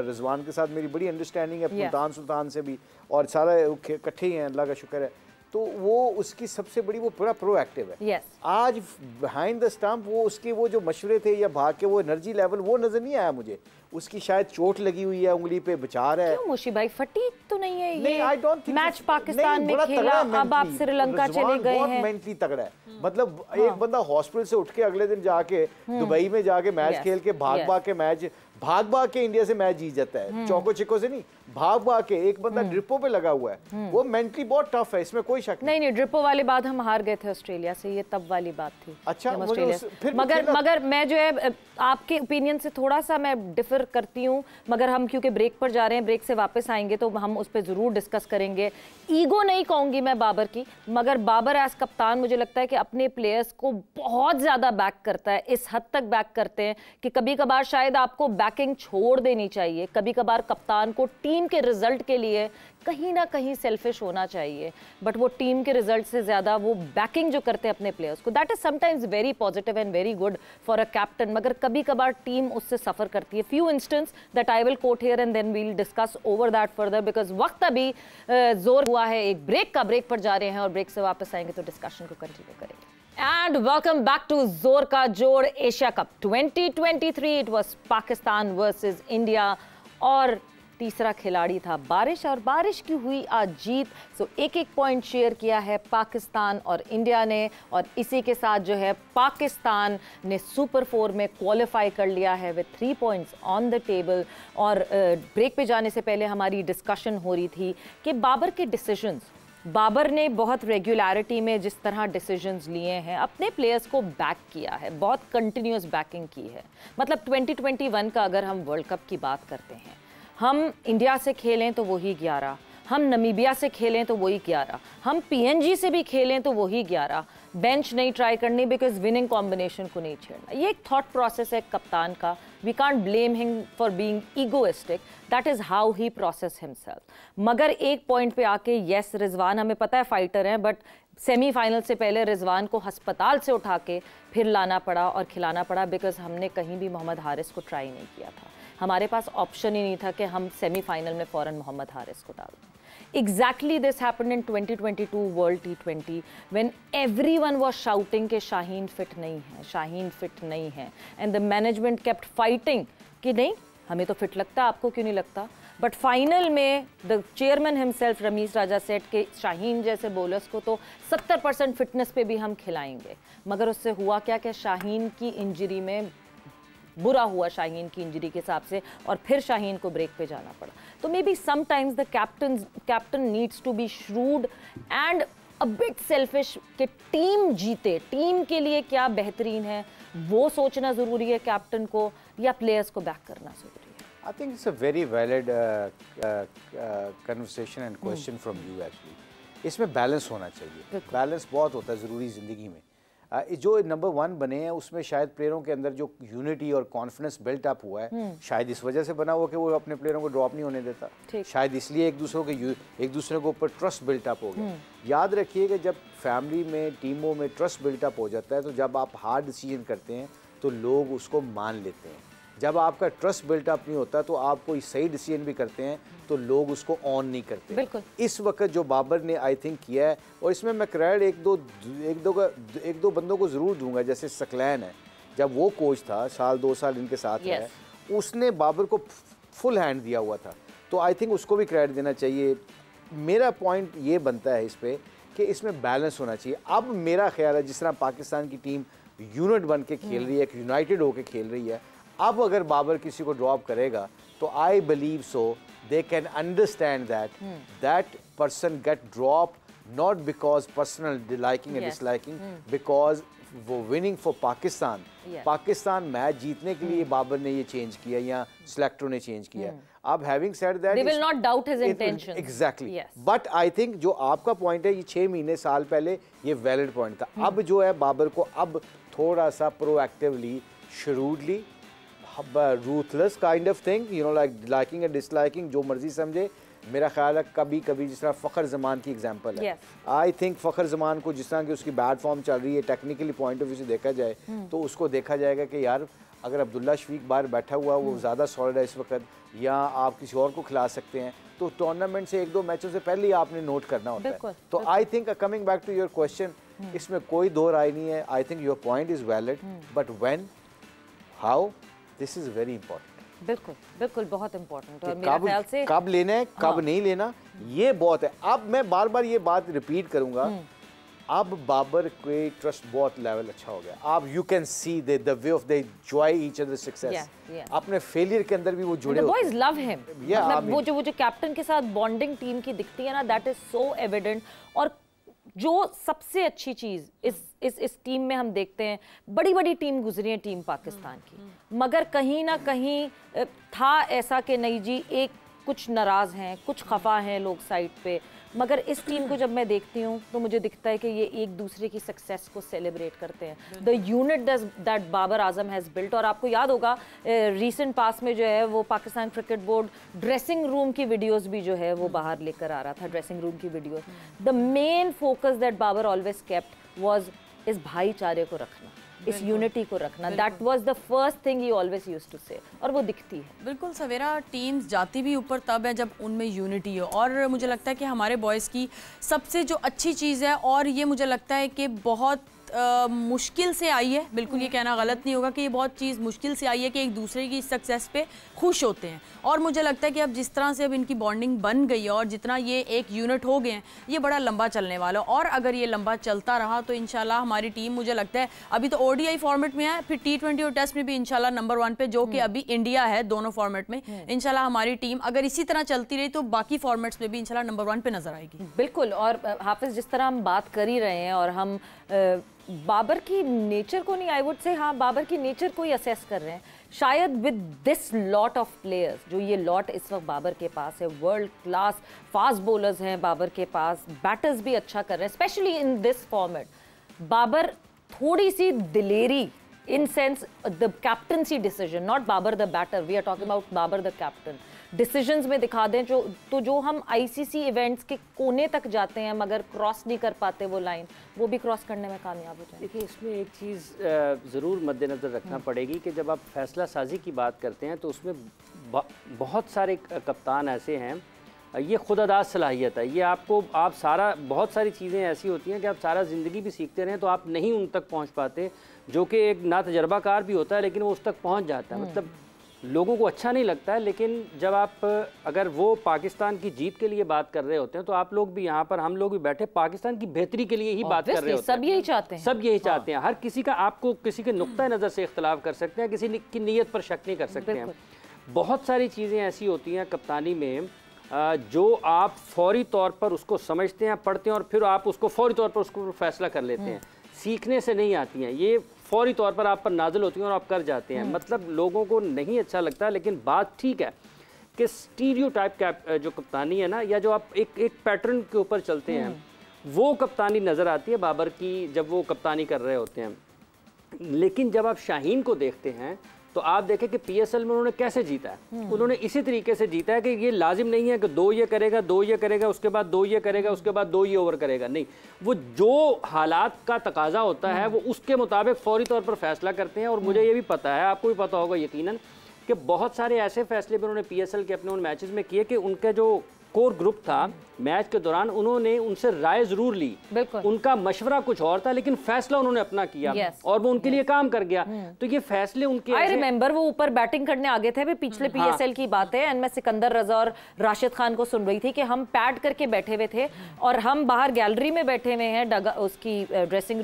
रिजवान के साथ मेरी बड़ी अंडरस्टैंडिंग है, सुल्तान से भी, और सारा इकट्ठे ही हैं, अल्लाह का शुक्र है। तो वो उसकी सबसे बड़ी, वो पूरा प्रोएक्टिव है। आज बिहाइंड द स्टंप वो उसके वो जो मशवरे थे या भाग के वो एनर्जी लेवल वो नजर नहीं आया मुझे। उसकी शायद चोट लगी हुई है, उंगली पे बचा रहा है। क्यों मुशी भाई, फटीग तो नहीं है ये? आई डोंट थिंक मैच पाकिस्तान में खेला, अब आप श्रीलंका चले गए हैं। बहुत मेंटली तगड़ा है, मतलब एक बंदा हॉस्पिटल से उठ के अगले दिन जाके दुबई में जाके मैच खेल के भाग के इंडिया से मैच जीत जाता है, चौको चिको से नहीं, भाग के। एक बंदा ड्रिपो पे लगा हुआ है, वो मेंटली बहुत टफ है, इसमें कोई शक नहीं। ड्रिपो वाली बात हम हार गए थे ऑस्ट्रेलिया से, ये तब वाली बात थी। अच्छा, मगर मैं जो है आपके ओपिनियन से थोड़ा सा मैं डिफर करती हूँ, मगर हम क्योंकि ब्रेक पर जा रहे हैं, ब्रेक से वापस आएंगे तो हम उस पर जरूर डिस्कस करेंगे। ईगो नहीं कहूंगी मैं बाबर की, मगर बाबर एज कप्तान मुझे लगता है कि अपने प्लेयर्स को बहुत ज्यादा बैक करता है, इस हद तक बैक करते हैं कि कभी कभार शायद आपको बैकिंग छोड़ देनी चाहिए। कभी कभार कप्तान को टीम के रिजल्ट के लिए कहीं ना कहीं सेल्फिश होना चाहिए, बट वो टीम के रिजल्ट से ज्यादा वो बैकिंग जो करते हैं अपने प्लेयर्स को, that is sometimes very positive and very good for a captain. मगर कभी कभार टीम उससे सफर करती है। Few instance that I will quote here and then we will discuss over that further, because वक्त अभी जोर हुआ है एक ब्रेक का। ब्रेक पर जा रहे हैं और ब्रेक से वापस आएंगे तो डिस्कशन को कंटिन्यू करेंगे। And welcome back to जोर Ka Jod Asia Cup 2023. It was Pakistan versus India और तीसरा खिलाड़ी था बारिश, और बारिश की हुई आज जीत। सो एक पॉइंट शेयर किया है पाकिस्तान और इंडिया ने, और इसी के साथ जो है पाकिस्तान ने सुपर 4 में क्वालिफाई कर लिया है with 3 points on the table. और ब्रेक पे जाने से पहले हमारी डिस्कशन हो रही थी कि बाबर के डिसीजंस, बाबर ने बहुत रेगुलरिटी में जिस तरह डिसीजंस लिए हैं, अपने प्लेयर्स को बैक किया है, बहुत कंटिन्यूस बैकिंग की है। मतलब 2021 का अगर हम वर्ल्ड कप की बात करते हैं, हम इंडिया से खेलें तो वही 11, हम नमीबिया से खेलें तो वही 11, हम PNG से भी खेलें तो वही 11, बेंच नहीं ट्राई करनी बिकॉज विनिंग कॉम्बिनेशन को नहीं छेड़ना। ये एक थॉट प्रोसेस है कप्तान का। We can't blame him for being egoistic, that is how he process himself. मगर एक पॉइंट पे आके यस रिजवान, हमें पता है फाइटर हैं, बट सेमीफाइनल से पहले रिजवान को अस्पताल से उठा के फिर लाना पड़ा और खिलाना पड़ा बिकॉज हमने कहीं भी मोहम्मद हारिस को ट्राई नहीं किया था। हमारे पास ऑप्शन ही नहीं था कि हम सेमीफाइनल में फ़ौरन मोहम्मद हारिस को डाल दें। Exactly this happened in 2022 World T20 when everyone was shouting कि शाहीन फिट नहीं है, शाहीन फिट नहीं है, and the management kept fighting कि नहीं हमें तो फिट लगता, आपको क्यों नहीं लगता। बट फाइनल में the chairman himself Ramiz Raja set के शाहीन जैसे बॉलर्स को तो 70% फिटनेस पे भी हम खिलाएंगे। मगर उससे हुआ क्या कि शाहीन की इंजरी में बुरा हुआ, शाहीन की इंजरी के हिसाब से, और फिर शाहीन को ब्रेक पे जाना पड़ा। तो maybe sometimes the captain needs to be shrewd and a bit selfish कि टीम जीते, टीम के लिए क्या बेहतरीन है वो सोचना ज़रूरी है कैप्टन को, या प्लेयर्स को बैक करना ज़रूरी है। I think it's a very valid conversation and question from you actually. इसमें बैलेंस होना चाहिए, बैलेंस बहुत होता है ज़रूरी ज़िंदगी में। जो नंबर 1 बने हैं उसमें शायद प्लेयरों के अंदर जो यूनिटी और कॉन्फिडेंस बिल्ट अप हुआ है, शायद इस वजह से बना हुआ कि वो अपने प्लेयरों को ड्रॉप नहीं होने देता, शायद इसलिए एक दूसरे के ऊपर ट्रस्ट बिल्ट अप हो गया। याद रखिए कि जब फैमिली में, टीमों में ट्रस्ट बिल्ट अप हो जाता है तो जब आप हार्ड डिसीजन करते हैं तो लोग उसको मान लेते हैं। जब आपका ट्रस्ट बिल्ट अप नहीं होता तो आप कोई सही डिसीजन भी करते हैं तो लोग उसको ऑन नहीं करते। बिल्कुल। इस वक्त जो बाबर ने आई थिंक किया है, और इसमें मैं क्रेडिट एक दो बंदों को ज़रूर दूंगा, जैसे सकलैन है, जब वो कोच था, 2 साल इनके साथ है, उसने बाबर को फुल हैंड दिया हुआ था, तो आई थिंक उसको भी क्रेडिट देना चाहिए। मेरा पॉइंट ये बनता है इस पर कि इसमें बैलेंस होना चाहिए। अब मेरा ख्याल है जिस तरह पाकिस्तान की टीम यूनिट बन के खेल रही है, एक यूनाइटेड होकर खेल रही है, अब अगर बाबर किसी को ड्रॉप करेगा तो I believe so they can understand that person get drop not because personal liking and disliking, because वो winning for Pakistan, Pakistan match जीतने के लिए बाबर ने ये चेंज किया या सिलेक्टरों ने चेंज किया। अब having said that they will not doubt his intention, exactly, but I think जो आपका पॉइंट है, ये 6 महीने साल पहले ये वैलिड पॉइंट था। अब जो है बाबर को अब थोड़ा सा proactively, shrewdly, ruthless kind of thing, you know, like liking and disliking, जो मर्जी समझे। मेरा ख्याल है कभी कभी जिस तरह फ़खर ज़मान की एग्जांपल है, आई थिंक फ़खर ज़मान को जिस तरह की उसकी बैड फॉर्म चल रही है, टेक्निकली पॉइंट ऑफ व्यू से देखा जाए तो उसको देखा जाएगा कि यार अगर अब्दुल्ला शफीक बाहर बैठा हुआ वो ज़्यादा सॉलिड है इस वक्त, या आप किसी और को खिला सकते हैं, तो टूर्नामेंट से 1-2 मैचों से पहले ही आपने नोट करना होता है। तो I think coming back to your question, इसमें कोई दो राय नहीं है। I think your point is valid, but when, how, this is very important. बिल्कुल बिल्कुल, बहुत इंपॉर्टेंट। और मेरे ख्याल से कब लेना है, कब नहीं लेना, ये बहुत है। अब मैं बार बार ये बात रिपीट करूंगा, अब बाबर के ट्रस्ट बहुत लेवल अच्छा हो गया। आप you can see the way of they enjoy each other success. अपने फेलियर के अंदर भी वो जुड़े, द बॉयज लव हिम। मतलब वो जो कैप्टन के साथ बॉन्डिंग टीम की दिखती है ना, दैट इज सो एविडेंट। और जो सबसे अच्छी चीज़ इस टीम में हम देखते हैं, बड़ी बड़ी टीम गुजरी है टीम पाकिस्तान की, मगर कहीं ना कहीं था ऐसा कि नहीं जी, एक कुछ नाराज़ हैं, कुछ खफा हैं लोग साइड पे, मगर इस टीम को जब मैं देखती हूँ तो मुझे दिखता है कि ये एक दूसरे की सक्सेस को सेलिब्रेट करते हैं। The unit that Babar Azam has built. और आपको याद होगा रीसेंट पास में जो है वो Pakistan cricket board dressing room की वीडियोस भी जो है वो बाहर लेकर आ रहा था, ड्रेसिंग रूम की videos. The main focus that Babar always kept was इस भाईचारे को रखना, इस यूनिटी को रखना। That was the first thing he always used to say, और वो दिखती है। बिल्कुल सवेरा, टीम्स जाती भी ऊपर तब है जब उनमें यूनिटी हो। और मुझे लगता है कि हमारे बॉयज़ की सबसे जो अच्छी चीज़ है, और ये मुझे लगता है कि बहुत मुश्किल से आई है, बिल्कुल ये कहना गलत नहीं होगा कि ये बहुत चीज़ मुश्किल से आई है कि एक दूसरे की सक्सेस पे खुश होते हैं। और मुझे लगता है कि अब जिस तरह से अब इनकी बॉन्डिंग बन गई है और जितना ये एक यूनिट हो गए हैं, ये बड़ा लंबा चलने वाला। और अगर ये लंबा चलता रहा तो इंशाल्लाह हमारी टीम, मुझे लगता है अभी तो ODI फॉर्मेट में है, फिर T20 और टेस्ट में भी इंशाल्लाह नंबर 1 पे, जो कि अभी इंडिया है दोनों फॉर्मेट में। इंशाल्लाह हमारी टीम अगर इसी तरह चलती रही तो बाकी फॉर्मेट्स में भी इंशाल्लाह नंबर 1 पे नजर आएगी। बिल्कुल। और हाफिज, जिस तरह हम बात कर ही रहे हैं और हम बाबर की नेचर को नहीं, आई वुड से हाँ बाबर की नेचर को ही असेस कर रहे हैं शायद with this lot of players, जो ये लॉट इस वक्त बाबर के पास है, वर्ल्ड क्लास फास्ट बॉलर्स हैं बाबर के पास, बैटर्स भी अच्छा कर रहे हैं specially in this format. Babar थोड़ी सी दिलेरी in sense the captaincy decision, not Babar the batter, we are talking about Babar the captain, decisions में दिखा दें जो हम आईसीसी इवेंट्स के कोने तक जाते हैं मगर क्रॉस नहीं कर पाते वो लाइन, वो भी क्रॉस करने में कामयाब हो जाए। देखिए इसमें एक चीज़ ज़रूर मद्देनज़र रखना पड़ेगी कि जब आप फैसला साजी की बात करते हैं तो उसमें बहुत सारे कप्तान ऐसे हैं, ये खुदादाद सलाहियत है, ये आप सारा बहुत सारी चीज़ें ऐसी होती हैं कि आप सारा ज़िंदगी भी सीखते रहें तो आप नहीं उन तक पहुँच पाते, जो कि एक ना तजर्बाकार भी होता है लेकिन वो उस तक पहुँच जाता है। मतलब लोगों को अच्छा नहीं लगता है, लेकिन जब आप अगर वो पाकिस्तान की जीत के लिए बात कर रहे होते हैं तो आप लोग भी यहाँ पर, हम लोग भी बैठे पाकिस्तान की बेहतरी के लिए ही बात कर रहे होते हैं। सब यही चाहते हैं, सब यही चाहते हैं। हर किसी का, आपको किसी के नुक्ता नज़र से इख्तलाफ कर सकते हैं, किसी की नीयत पर शक नहीं कर सकते हैं। बहुत सारी चीज़ें ऐसी होती हैं कप्तानी में जो आप फौरी तौर पर उसको समझते हैं, पढ़ते हैं और फिर आप उसको फौरी तौर पर उसको फैसला कर लेते हैं। सीखने से नहीं आती हैं, ये फौरी तौर पर आप पर नाजिल होती हैं और आप कर जाते हैं। मतलब लोगों को नहीं अच्छा लगता, लेकिन बात ठीक है कि स्टीरियोटाइप जो कप्तानी है ना, या जो आप एक पैटर्न के ऊपर चलते हैं, वो कप्तानी नज़र आती है बाबर की जब वो कप्तानी कर रहे होते हैं। लेकिन जब आप शाहीन को देखते हैं तो आप देखें कि पीएसएल में उन्होंने कैसे जीता है। उन्होंने इसी तरीके से जीता है कि ये लाजिम नहीं है कि 2 ये करेगा, 2 ये करेगा, उसके बाद 2 ये करेगा, उसके बाद 2 ये ओवर करेगा, नहीं, वो जो हालात का तकाजा होता है वो उसके मुताबिक फौरी तौर पर फैसला करते हैं। और मुझे ये भी पता है, आपको भी पता होगा यकीनन, कि बहुत सारे ऐसे फैसले भी उन्होंने पीएसएल के अपने उन मैचेस में किए कि उनका जो कोर ग्रुप था मैच के दौरान उन्होंने उनसे राय जरूर ली, उनका मशवरा कुछ और था लेकिन फैसला उन्होंने अपना किया और वो उनके लिए काम कर गया। तो ये फैसले उनके, आई रिमेंबर वो ऊपर बैटिंग करने आगे थे, भी पिछले पीएसएल की बात है, एंड मैं सिकंदर रजा और राशिद खान को सुन रही थी कि हम पैड करके बैठे हुए थे और हम बाहर गैलरी में बैठे हुए हैं, उसकी ड्रेसिंग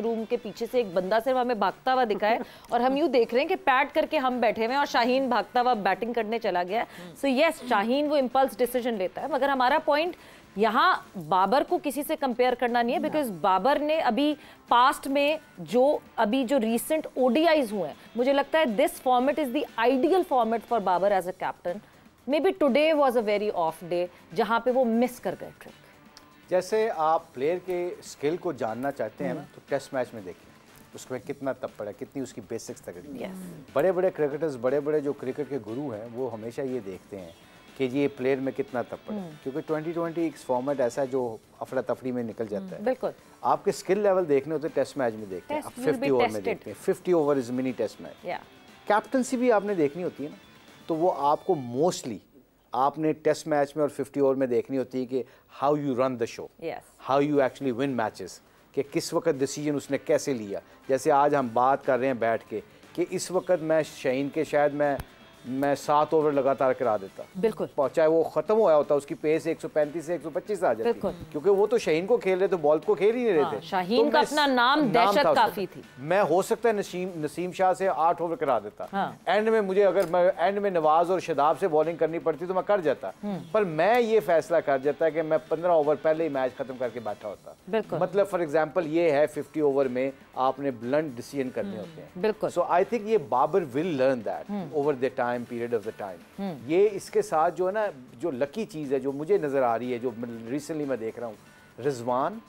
रूम के पीछे से एक बंदा सिर्फ हमें भागता हुआ दिखा है और हम यूँ देख रहे हैं कि पैड करके हम बैठे हुए हैं और शाहीन भागता हुआ बैटिंग करने चला गया। सो यस, शाहीन वो इम्पल्स डिसीजन लेता है, मगर हमारा पॉइंट यहाँ बाबर को किसी से कंपेयर करना नहीं है, बिकॉज बाबर ने अभी पास्ट में जो रीसेंट ओडीआईज हुए हैं, मुझे लगता है this format is the ideal format for Babar as a captain. Maybe today was a very off day जहाँ पे वो मिस कर गए ट्रिक। जैसे आप प्लेयर के स्किल को जानना चाहते हैं ना, तो टेस्ट मैच में देखिए उसमें कितना तप्पड़ है, कितनी उसकी बेसिक्स तगड़ी है। बड़े बड़े क्रिकेटर्स, बड़े बड़े जो क्रिकेट के गुरु हैं, वो हमेशा ये देखते हैं कि ये प्लेयर में कितना तप्पड़ है, क्योंकि 2020 फॉर्मेट ऐसा है जो अफरा तफरी में निकल जाता है। बिल्कुल, आपके स्किल लेवल देखने होते टेस्ट मैच में देखते हैं, आप 50 ओवर में देखते हैं, 50 over is mini test match. Captaincy भी आपने देखनी होती है ना, तो वो आपको मोस्टली आपने टेस्ट मैच में और 50 ओवर में देखनी होती है कि how you run the show, how you actually win matches, कि किस वक्त डिसीजन उसने कैसे लिया। जैसे आज हम बात कर रहे हैं बैठ के कि इस वक्त मैं शाहीन के शायद मैं 7 ओवर लगातार करा देता, बिल्कुल, चाहे वो खत्म हुआ होता, उसकी पेस 135 से 125 आ जाती, क्योंकि वो तो शाहीन को खेल रहे थे, बॉल को खेल ही नहीं रहे थे। शाहीन का अपना नाम दहशत काफी थी। मैं हो सकता है नसीम शाह से 8 ओवर करा देता, एंड में मुझे अगर मैं एंड में नवाज और शदाब से बॉलिंग करनी पड़ती तो मैं कर जाता, पर मैं ये फैसला कर जाता कि मैं 15 ओवर पहले ही मैच खत्म करके बैठा होता। मतलब फॉर एग्जाम्पल ये है 50 ओवर में आपने ब्लंट डिसीजन करने होते हैं। बिल्कुल, सो आई थिंक ये Babar will learn that over the time period of the time. ये इसके साथ जो है ना, जो लकी चीज़ है जो मुझे नज़र आ रही है, जो रिसेंटली मैं देख रहा हूँ, रिजवान,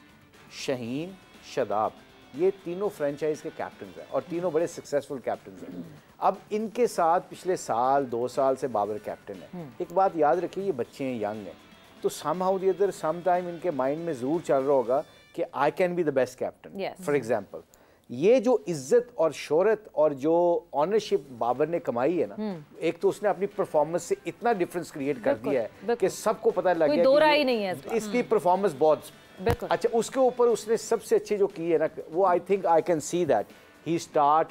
शाहीन, शदाब, ये तीनों फ्रेंचाइज के कैप्टन हैं और तीनों बड़े सक्सेसफुल कैप्टन हैं। अब इनके साथ पिछले साल 2 साल से बाबर कैप्टन है। एक बात याद रखिए, ये बच्चे हैं, यंग हैं, तो somehow the other some time इनके माइंड में ज़रूर चल रहा होगा कि I can be the best captain. For example, ये जो इज्जत और शोहरत और जो ऑनरशिप बाबर ने कमाई है ना, एक तो उसने अपनी परफॉर्मेंस से इतना डिफरेंस क्रिएट कर दिया है कि सबको पता लग गया कि इसकी परफॉर्मेंस बहुत अच्छा। उसके ऊपर उसने सबसे अच्छी जो की है ना, वो I think I can see that he start,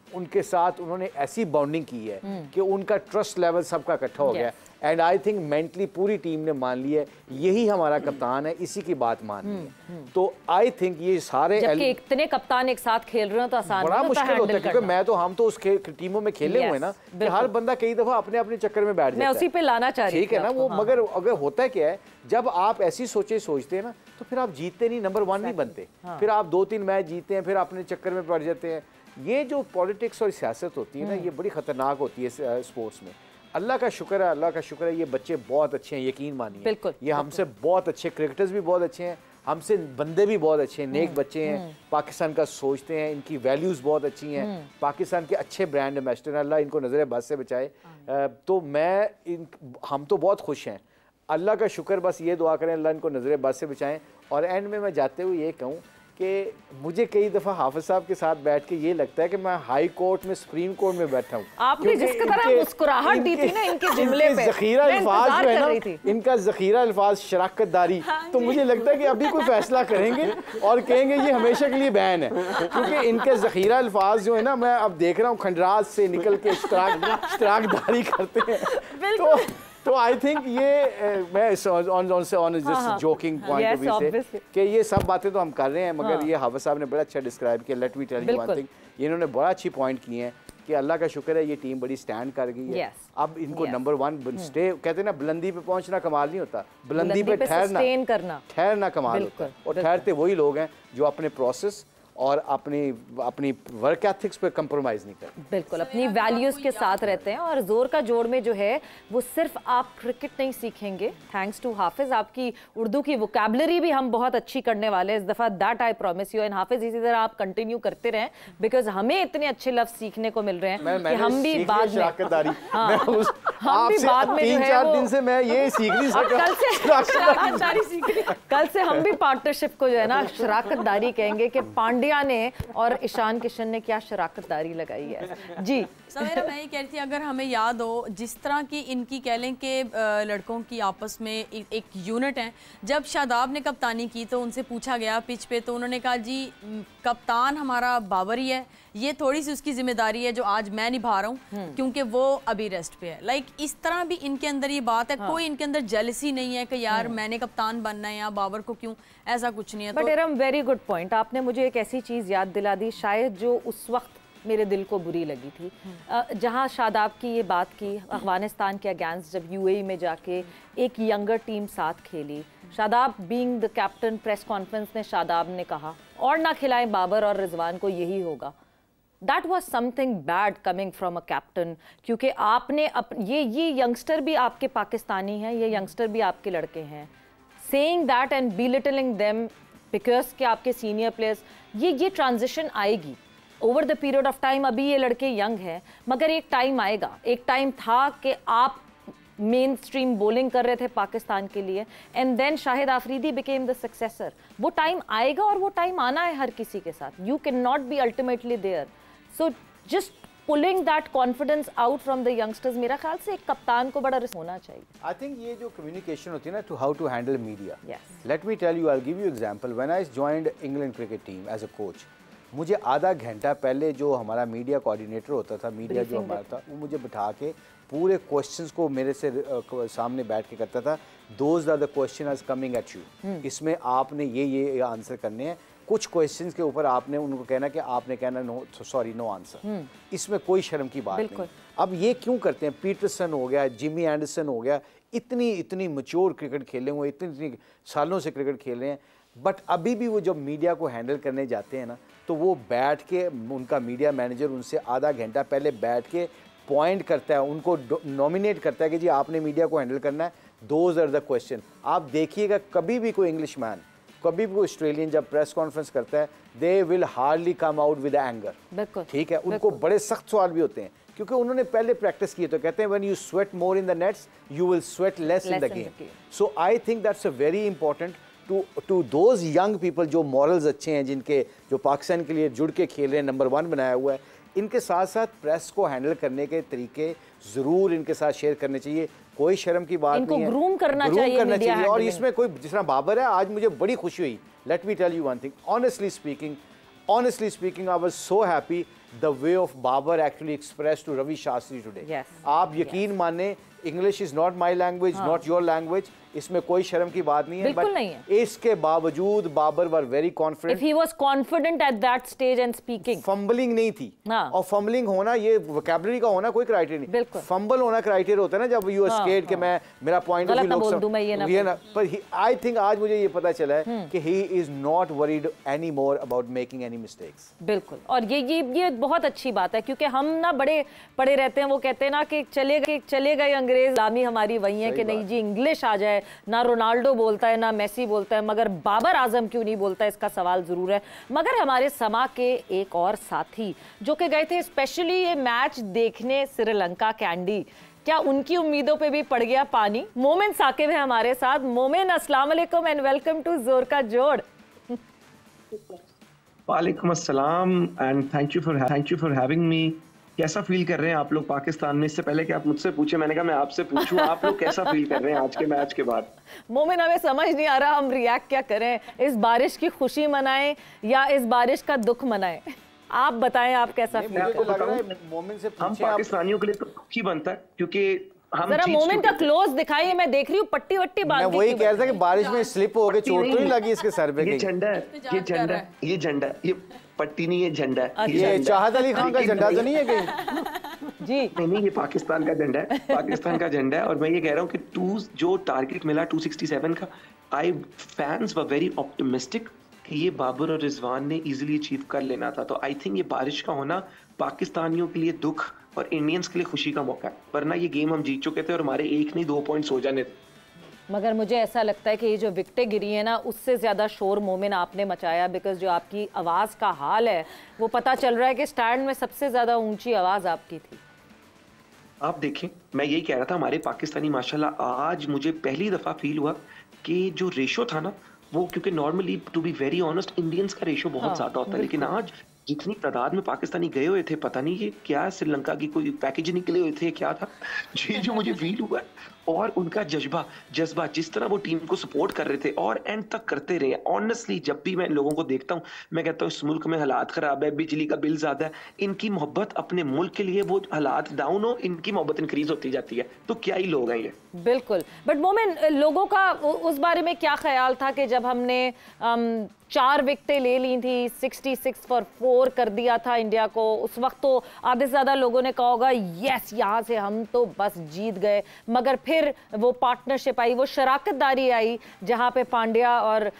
उनके साथ उन्होंने ऐसी बॉन्डिंग की है कि उनका ट्रस्ट लेवल सबका इकट्ठा हो गया। एंड आई थिंक मेंटली पूरी टीम ने मान लिया है यही हमारा कप्तान है, इसी की बात माननी है। तो आई थिंक ये सारे जबकि इतने कप्तान एक साथ खेल रहे हो तो आसान बड़ा मुश्किल होता है, क्योंकि हम तो उस टीमों में खेले हुए ना कि हर बंदा कई दफा अपने अपने चक्कर में बैठ जाता है। मैं उसी पे लाना चाह रही थी, ठीक है ना वो। मगर अगर होता है क्या है, जब आप ऐसी सोचते हैं ना तो फिर आप जीतते नहीं, नंबर 1 नहीं बनते। फिर आप 2-3 मैच जीतते हैं, फिर अपने चक्कर में पड़ जाते हैं। ये जो पॉलिटिक्स और सियासत होती है ना, ये बड़ी खतरनाक होती है स्पोर्ट्स में। अल्लाह का शुक्र है, ये बच्चे बहुत अच्छे हैं, यकीन मानिए। ये हमसे बहुत अच्छे क्रिकेटर्स भी बहुत अच्छे हैं, हमसे बंदे भी बहुत अच्छे हैं, नेक बच्चे हैं, पाकिस्तान का सोचते हैं, इनकी वैल्यूज़ बहुत अच्छी हैं, पाकिस्तान के अच्छे ब्रांड एम्बेसडर हैं, अल्लाह इनको नज़र बद से बचाए। तो हम तो बहुत खुश हैं, अल्लाह का शुक्र, बस ये दुआ करें अल्लाह इनको नज़र बद से बचाएं। और एंड में मैं जाते हुए ये कहूँ कि मुझे कई दफ़ा हाफिज साहब के साथ बैठ के ये लगता है कि मैं हाई कोर्ट में, सुप्रीम कोर्ट में बैठा हूँ। आपने जिस तरह मुस्कुराहट दी थी ना इनके जुमले पे, ज़ख़ीरा अल्फाज जो है ना, इनका ज़ख़ीरा अल्फाज शराकतदारी, तो मुझे लगता है कि अभी कोई फैसला करेंगे और कहेंगे ये हमेशा के लिए बैन है, क्योंकि इनके ज़ख़ीरा अल्फाज जो है ना, मैं अब देख रहा हूँ खंडराज से निकल के शराकतदारी करते हैं। तो आई थिंक ये मैं just joking point of view से कि ये सब बातें तो हम कर रहे हैं, मगर ये हाफिज साहब ने बड़ा अच्छा डिस्क्राइब किया। Let me tell you one thing, इन्होंने बड़ा अच्छी पॉइंट किए हैं कि अल्लाह का शुक्र है ये टीम बड़ी स्टैंड कर गई है। अब इनको नंबर 1 स्टे, कहते हैं ना बुलंदी पे पहुंचना कमाल नहीं होता, बुलंदी पे ठहरना कमाल होता है। और ठहरते वही लोग हैं जो अपने प्रोसेस और अपनी वर्क एथिक्स पे कंप्रोमाइज़ नहीं करते, बिल्कुल अपनी वैल्यूज़ के साथ रहते हैं। और जोर का जोड़ में जो है वो सिर्फ आप क्रिकेट नहीं सीखेंगे, थैंक्स टू हाफिज, आपकी उर्दू की वोकैबुलरी भी हम बहुत अच्छी करने वाले हैं इस दफ़ा, that I promise you. And Hafiz इसी तरह आप कंटिन्यू करते रहें, बिकॉज हमें इतने अच्छे लफ्ज़ सीखने को मिल रहे हैं कि हम भी बाद में 3-4 दिन से मैं ये सीख नहीं सका, कल से हम भी पार्टनरशिप को जो है ना शराकतदारी कहेंगे कि पांड्या ने और ईशान किशन ने क्या शराकतदारी लगाई है। जी सवेरा, मैं ये कह रही थी, अगर हमें याद हो जिस तरह की इनकी कह लें कि लड़कों की आपस में एक यूनिट है, जब शादाब ने कप्तानी की तो उनसे पूछा गया पिच पे, तो उन्होंने कहा जी कप्तान हमारा बाबर ही है, ये थोड़ी सी उसकी जिम्मेदारी है जो आज मैं निभा रहा हूँ क्योंकि वो अभी रेस्ट पे है। लाइक इस तरह भी इनके अंदर ये बात है, कोई इनके अंदर जेलसी नहीं है कि यार मैंने कप्तान बनना है या बाबर को क्यों, ऐसा कुछ नहीं है। बट एरम वेरी गुड पॉइंट, आपने मुझे एक ऐसी चीज़ याद दिला दी शायद जो उस वक्त मेरे दिल को बुरी लगी थी, जहां शादाब की ये बात की अफगानिस्तान के अगेंस्ट, जब यूएई में जाके एक यंगर टीम साथ खेली, Shadab being the captain, press conference में शादाब ने कहा और ना खिलाएं बाबर और रिजवान को यही होगा। That was something bad coming from a captain, क्योंकि आपने ये यंगस्टर भी आपके पाकिस्तानी हैं, ये यंगस्टर भी आपके लड़के हैं, saying that and belittling them because के आपके सीनियर प्लेयर्स, ये ट्रांजिशन आएगी over the period of time. अभी ये लड़के यंग हैं, मगर एक टाइम आएगा, एक टाइम था कि आप मेन स्ट्रीम बॉलिंग कर रहे थे पाकिस्तान के लिए, and then Shahid Afridi became the successor. वो टाइम आएगा और वो टाइम आना है हर किसी के साथ, you can not be ultimately there. So just pulling that confidence out from the youngsters, मेरा ख्याल से एक कप्तान को बड़ा रिस्क होना चाहिए। आई थिंक ये जो कम्युनिकेशन होती है ना, to how to handle media, let me tell you, I give you example, when I joined England cricket team as a coach, मुझे आधा घंटा पहले जो हमारा मीडिया कोऑर्डिनेटर होता था, मीडिया जो हमारा था, वो मुझे बिठा के पूरे क्वेश्चंस को मेरे से सामने बैठ के करता था, those are the question are coming at you, इसमें आपने ये आंसर करने हैं, कुछ क्वेश्चंस के ऊपर आपने उनको कहना कि आपने कहना नो सॉरी नो आंसर, इसमें कोई शर्म की बात नहीं। अब ये क्यों करते हैं, पीटरसन हो गया, जिमी एंडरसन हो गया, इतनी मैच्योर क्रिकेट खेले हुए, इतनी सालों से क्रिकेट खेल रहे हैं, बट अभी भी वो जब मीडिया को हैंडल करने जाते हैं ना, तो वो बैठ के, उनका मीडिया मैनेजर उनसे आधा घंटा पहले बैठ के पॉइंट करता है, उनको नॉमिनेट करता है कि जी आपने मीडिया को हैंडल करना है, दोज आर द क्वेश्चन। आप देखिएगा कभी भी कोई इंग्लिश मैन, कभी भी कोई ऑस्ट्रेलियन जब प्रेस कॉन्फ्रेंस करता है, they will hardly come out with anger, ठीक है, उनको बड़े सख्त सवाल भी होते हैं क्योंकि उन्होंने पहले प्रैक्टिस की है। तो कहते हैं when you sweat more in the nets you will sweat less in the game. So I think that's a very important to those young people जो मॉरल्स अच्छे हैं, जिनके जो पाकिस्तान के लिए जुड़ के खेल रहे हैं, नंबर 1 बनाया हुआ है, इनके साथ साथ प्रेस को हैंडल करने के तरीके ज़रूर इनके साथ शेयर करने चाहिए, कोई शर्म की बात नहीं है, ग्रूम करना चाहिए। और इसमें कोई, जिस तरह बाबर है, आज मुझे बड़ी खुशी हुई, let me tell you one thing, honestly speaking, honestly speaking, I was so happy the way of Babar actually expressed to Ravi Shastri today. Yes. आप यकीन माने, English is not my language, not your language. इसमें कोई शर्म की बात नहीं है, बिल्कुल नहीं है। इसके बावजूद Babar were very confident. If he was confident at that stage and speaking, fumbling नहीं थी। और फंबलिंग होना, ये वोकैबुलरी का होना कोई क्राइटेरिया नहीं। बिल्कुल। फंबल होना क्राइटेरिया होता है ना, जब यू आर स्केर्ड कि मैं मेरा पॉइंट ऑफ व्यू लोग, पर आई थिंक आज मुझे ये पता चला है कि he is not worried any more about making any mistakes. बिल्कुल, और ये बहुत अच्छी बात है, क्योंकि हम ना बड़े पड़े रहते हैं, वो कहते हैं ना कि चले गए अंग्रेज, गुलामी हमारी वही है कि नहीं जी इंग्लिश आ जाए, ना रोनाल्डो बोलता है ना मेसी बोलता है, मगर बाबर आजम क्यों नहीं बोलता, इसका सवाल जरूर है। मगर हमारे समा के एक और साथी जो कि गए थे स्पेशली ये मैच देखने श्रीलंका कैंडी, क्या उनकी उम्मीदों पे भी पड़ गया पानी? मोमिन साकिब है हमारे साथ। मोमिन, अस्सलाम वालेकुम and welcome to Zor Ka जोड़। वालेकुम अस्सलाम and thank you for having me. कैसा फील कर रहे हैं आप लोग पाकिस्तान में? इससे पहले कि आप मुझसे पूछे, मैंने कहा मैं आपसे पूछूं, आप लोग कैसा फील कर रहे हैं आज के मैच के बाद? मोमिन, हमें समझ नहीं आ रहा हम रिएक्ट क्या करें, इस बारिश की खुशी मनाएं या इस बारिश का दुख मनाएं? आप बताएं, आप कैसा फील कर रहे हैं? मोमिन से हम पाकिस्तानियों के लिए तो दुख ही बनता है, क्योंकि हम जरा मोमिन का क्लोज दिखाइए, मैं देख रही हूँ पट्टी वट्टी बांध। मैं वही कह रहा था कि बारिश में स्लिप हो गए, चोट तो नहीं लगी इसके सर पे? ये झंडा, ये पट्टी नहीं है, झंडा है। ये चाहत अली खान का झंडा तो नहीं है कहीं? जी नहीं, ये पाकिस्तान का झंडा है, पाकिस्तान का झंडा है। और मैं ये कह रहा हूँ कि जो टारगेट मिला 267 का, फैंस वर वेरी ऑप्टिमिस्टिक कि ये बाबर और रिजवान ने इजीली अचीव कर लेना था। तो आई थिंक ये बारिश का होना पाकिस्तानियों के लिए दुख और इंडियंस के लिए खुशी का मौका है, वरना ये गेम हम जीत चुके थे और हमारे एक नहीं 2 पॉइंट्स हो जाने थे। मगर मुझे ऐसा लगता है कि ये जो विकेटें गिरी है ना, उससे ज़्यादा शोर मोमिन आपने मचाया, बिकॉज जो आपकी आवाज़ का हाल है वो पता चल रहा है कि स्टैंड में सबसे ज़्यादा ऊंची आवाज़ आपकी थी। आप देखें, मैं यही कह रहा था, हमारे पाकिस्तानी माशाल्लाह आज मुझे पहली दफ़ा फील हुआ कि जो रेशो था ना वो, क्योंकि normally to be very honest Indians का रेशो बहुत ज़्यादा होता है, लेकिन आज जितनी तादाद में पाकिस्तानी गए हुए थे, पता नहीं ये क्या श्रीलंका की कोई पैकेज निकले हुए थे क्या था, जो मुझे फील हुआ। और उनका जज्बा जिस तरह वो टीम को सपोर्ट कर रहे थे और एंड तक करते रहे। ऑनेस्टली जब भी मैं इन लोगों को देखता हूँ, मैं कहता हूँ इस मुल्क में हालात खराब है, बिजली का बिल ज्यादा है, इनकी मोहब्बत अपने मुल्क के लिए, वो हालात डाउन हो, इनकी मोहब्बत इंक्रीज होती जाती है। तो क्या ही लोग हैं ये। बिल्कुल, बट मोमिन, लोगों का उस बारे में क्या ख्याल था कि जब हमने 4 विकेटें ले ली थी, 66 for 4 कर दिया था इंडिया को, उस वक्त तो आधे से ज़्यादा लोगों ने कहा होगा यस यहाँ से हम तो बस जीत गए। मगर फिर वो पार्टनरशिप आई, वो शराकतदारी आई, जहाँ पे पांड्या और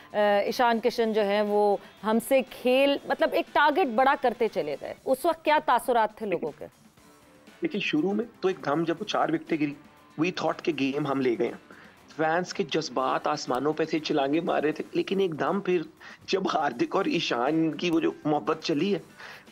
ईशान किशन जो हैं वो हमसे खेल, मतलब एक टारगेट बड़ा करते चले गए। उस वक्त क्या तासुरात थे लोगों के? लेकिन शुरू में तो एकदम जब वो 4 विकेटें गिरी, वी थॉट के गेम हम ले गए, फैंस के जज्बात आसमानों पे थे, चिलांगे मार रहे थे। लेकिन एकदम फिर जब हार्दिक और ईशान की वो जो मोहब्बत चली है,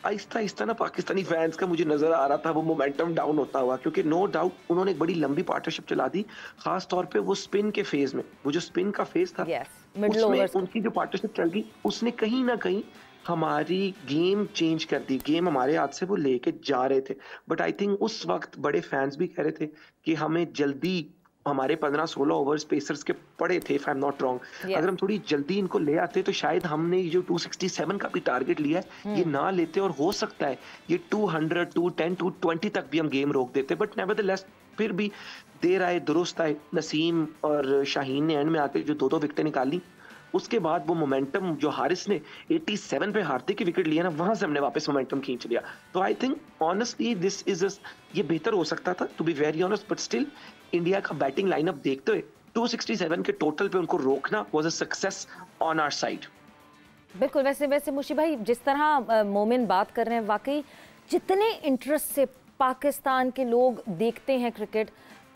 आहिस्ता आहिस्ता ना पाकिस्तानी फैंस का मुझे नजर आ रहा था वो मोमेंटम डाउन होता हुआ, क्योंकि नो डाउट उन्होंने एक बड़ी लंबी पार्टनरशिप चला दी, खास तौर पे वो स्पिन के फेज में, वो जो स्पिन का फेज था उसमें उनकी जो पार्टनरशिप चल गई, उसने कहीं ना कहीं हमारी गेम चेंज कर दी। गेम हमारे हाथ से वो लेके जा रहे थे, बट आई थिंक उस वक्त बड़े फैंस भी कह रहे थे कि हमें जल्दी, हमारे 15-16 ओवर्स पेसर्स के पड़े थे if I am not wrong, अगर हम थोड़ी जल्दी इनको ले आते तो शायद हमने जो 267 का भी टारगेट लिया है ये ना लेते, और हो सकता है ये 200, 210, 220 तक भी हम गेम रोक देते। बट नेवरदलेस फिर भी देर आए दुरुस्त आए, नसीम और शाहीन ने एंड में आके जो 2-2 विकेटें निकाली। उसके बाद वो मोमेंटम जो हारिस ने 87 पे हार्दिक की विकेट लिया ना, वहां से हमने वापस मोमेंटम खींच लिया। तो I think honestly this is ये बेहतर हो सकता था, to be very honest, but still India का बैटिंग लाइनअप देखते हुए 267 के टोटल पे उनको रोकना was a success on our side. बिल्कुल। वैसे मुशी भाई, जिस तरह मोमिन बात कर रहे हैं, वाकई जितने इंटरेस्ट से पाकिस्तान के लोग देखते हैं क्रिकेट,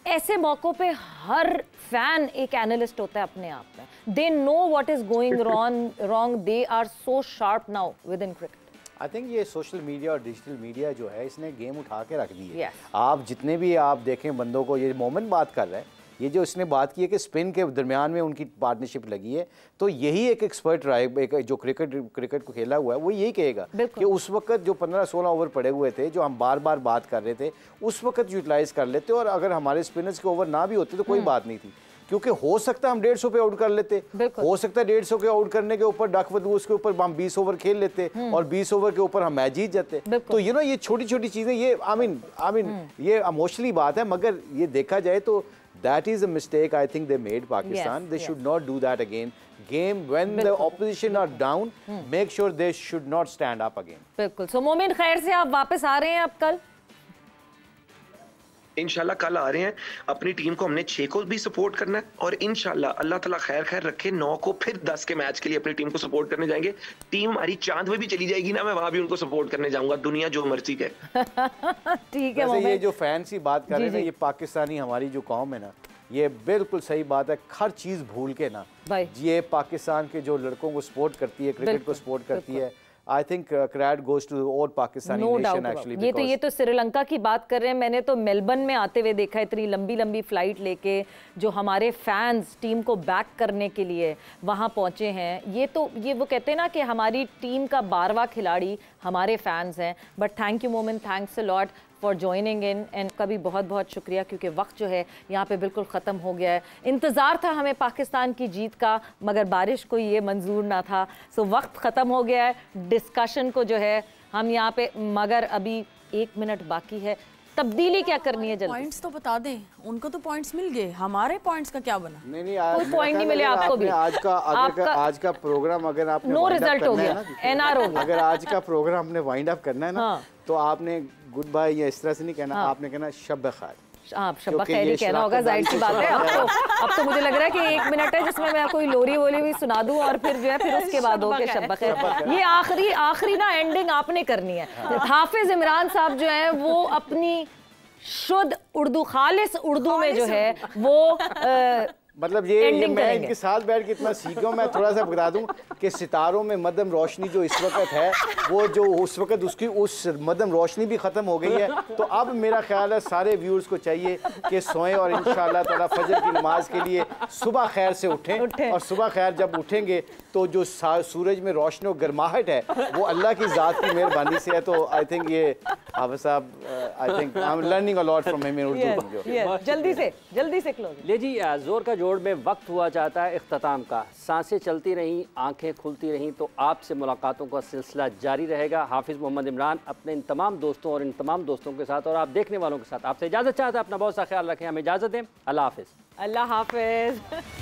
ऐसे मौक़ों पे हर फैन एक एनालिस्ट होता है अपने आप में। They know what is going wrong, they are so sharp now within cricket. I think ये सोशल मीडिया और डिजिटल मीडिया जो है, इसने गेम उठा के रख दी है। आप जितने भी आप देखें बंदों को, ये मोमेंट बात कर रहे हैं, ये जो इसने बात की है कि स्पिन के दरमियान में उनकी पार्टनरशिप लगी है, तो यही एक एक्सपर्ट रहा है, एक जो क्रिकेट को खेला हुआ है, वो यही कहेगा कि उस वक्त जो 15-16 ओवर पड़े हुए थे, जो हम बार बार बात कर रहे थे, उस वक्त यूटिलाइज़ कर लेते, और अगर हमारे स्पिनर्स के ओवर ना भी होते तो कोई बात नहीं थी, क्योंकि हो सकता है हम 150 पे आउट कर लेते, हो सकता है 150 के आउट करने के ऊपर डकवर्थ उसके ऊपर हम 20 ओवर खेल लेते और 20 ओवर के ऊपर हम मैच जीत जाते। तो ये छोटी छोटी चीजें, ये आई मीन ये इमोशनली बात है, मगर ये देखा जाए तो that is a mistake I think they made Pakistan. They should not do that again. Game when the opposition are down, make sure they should not stand up again. बिल्कुल। So मोमिन, खैर से आप वापस आ रहे हैं अब कल? इंशाल्लाह कल आ रहे हैं। अपनी टीम को हमने 6 को भी सपोर्ट करना है और इंशाल्लाह अल्लाह ताला खैर खैर रखे 9 को फिर 10 के मैच के लिए अपनी टीम को सपोर्ट करने जाएंगे। टीम हमारी चांद में भी चली जाएगी ना, मैं वहां भी उनको सपोर्ट करने जाऊंगा, दुनिया जो मर्जी कहे। ठीक है। ये जो फैंस की बात कर रहे हैं, ये पाकिस्तानी हमारी जो कौम है ना, ये बिल्कुल सही बात है। हर चीज भूल के ना ये पाकिस्तान के जो लड़कों को सपोर्ट करती है, क्रिकेट को सपोर्ट करती है, I think credit goes to all Pakistani nation actually. ये तो श्रीलंका की बात कर रहे हैं। मैंने तो मेलबर्न में आते हुए देखा इतनी लंबी लंबी फ्लाइट लेके जो हमारे फैंस टीम को बैक करने के लिए वहाँ पहुँचे हैं। ये वो कहते हैं ना कि हमारी टीम का 12वां खिलाड़ी हमारे फैंस हैं। बट थैंक यू मोमिन, thanks a lot for joining in and का भी बहुत बहुत शुक्रिया, क्योंकि वक्त जो है यहाँ पे बिल्कुल ख़त्म हो गया है। इंतज़ार था हमें पाकिस्तान की जीत का, मगर बारिश को ये मंजूर ना था। सो वक्त ख़त्म हो गया है डिस्कशन को जो है हम यहाँ पे, मगर अभी 1 मिनट बाकी है। तब्दीली क्या करनी है? जल्दी पॉइंट्स तो बता दें, उनको तो पॉइंट्स मिल गए, हमारे पॉइंट्स का क्या बना? नहीं कोई पॉइंट नहीं मिले आपको भी। आज का प्रोग्राम अगर आपने नो रिजल्ट हो गया, एनआर हो गया। अगर आज का प्रोग्राम हमने वाइंड अप करना है ना, तो आपने गुड बाय या इस तरह से नहीं कहना, आपने कहना शब खैर। हाँ, शब्बा खैर ही कहना होगा, जाहिर सी बात है। अब तो मुझे लग रहा है कि 1 मिनट है जिसमें मैं कोई लोरी वोली भी सुना दूं और फिर जो है फिर उसके बाद हो के शब्बा खैर। ये आखिरी ना एंडिंग आपने करनी है। हाफिज इमरान साहब जो है वो अपनी शुद्ध उर्दू, खालिस उर्दू में जो है वो मतलब ये मैं इनके साथ बैठ के इतना सीखा हूँ। मैं थोड़ा सा बता दूं कि सितारों में मदम रोशनी जो इस वक्त है, वो जो उस वक्त उसकी उस मदम रोशनी भी ख़त्म हो गई है। तो अब मेरा ख्याल है सारे व्यूअर्स को चाहिए कि सोएं और इंशाअल्लाह ताला फजर की नमाज के लिए सुबह खैर से उठें। और सुबह खैर जब उठेंगे तो जो सूरज में रोशनी और गर्माहट है वो अल्लाह की ज़ात की मेहरबानी से है। तो आई थिंक ये हाफिज साहब, I think I am learning a lot from him in Urdu. जल्दी से क्लोज। ले जी, जोर का जोड़ में वक्त हुआ चाहता है इख्तिताम का। सांसें चलती रहीं, आंखें खुलती रहीं, तो आपसे मुलाकातों का सिलसिला जारी रहेगा। हाफिज़ मोहम्मद इमरान अपने इन तमाम दोस्तों और इन तमाम दोस्तों के साथ और आप देखने वालों के साथ आपसे इजाज़त चाहता है। अपना बहुत सा ख्याल रखें, हमें इजाज़त दें। अल्लाह हाफिज़। अल्लाह हाफिज़।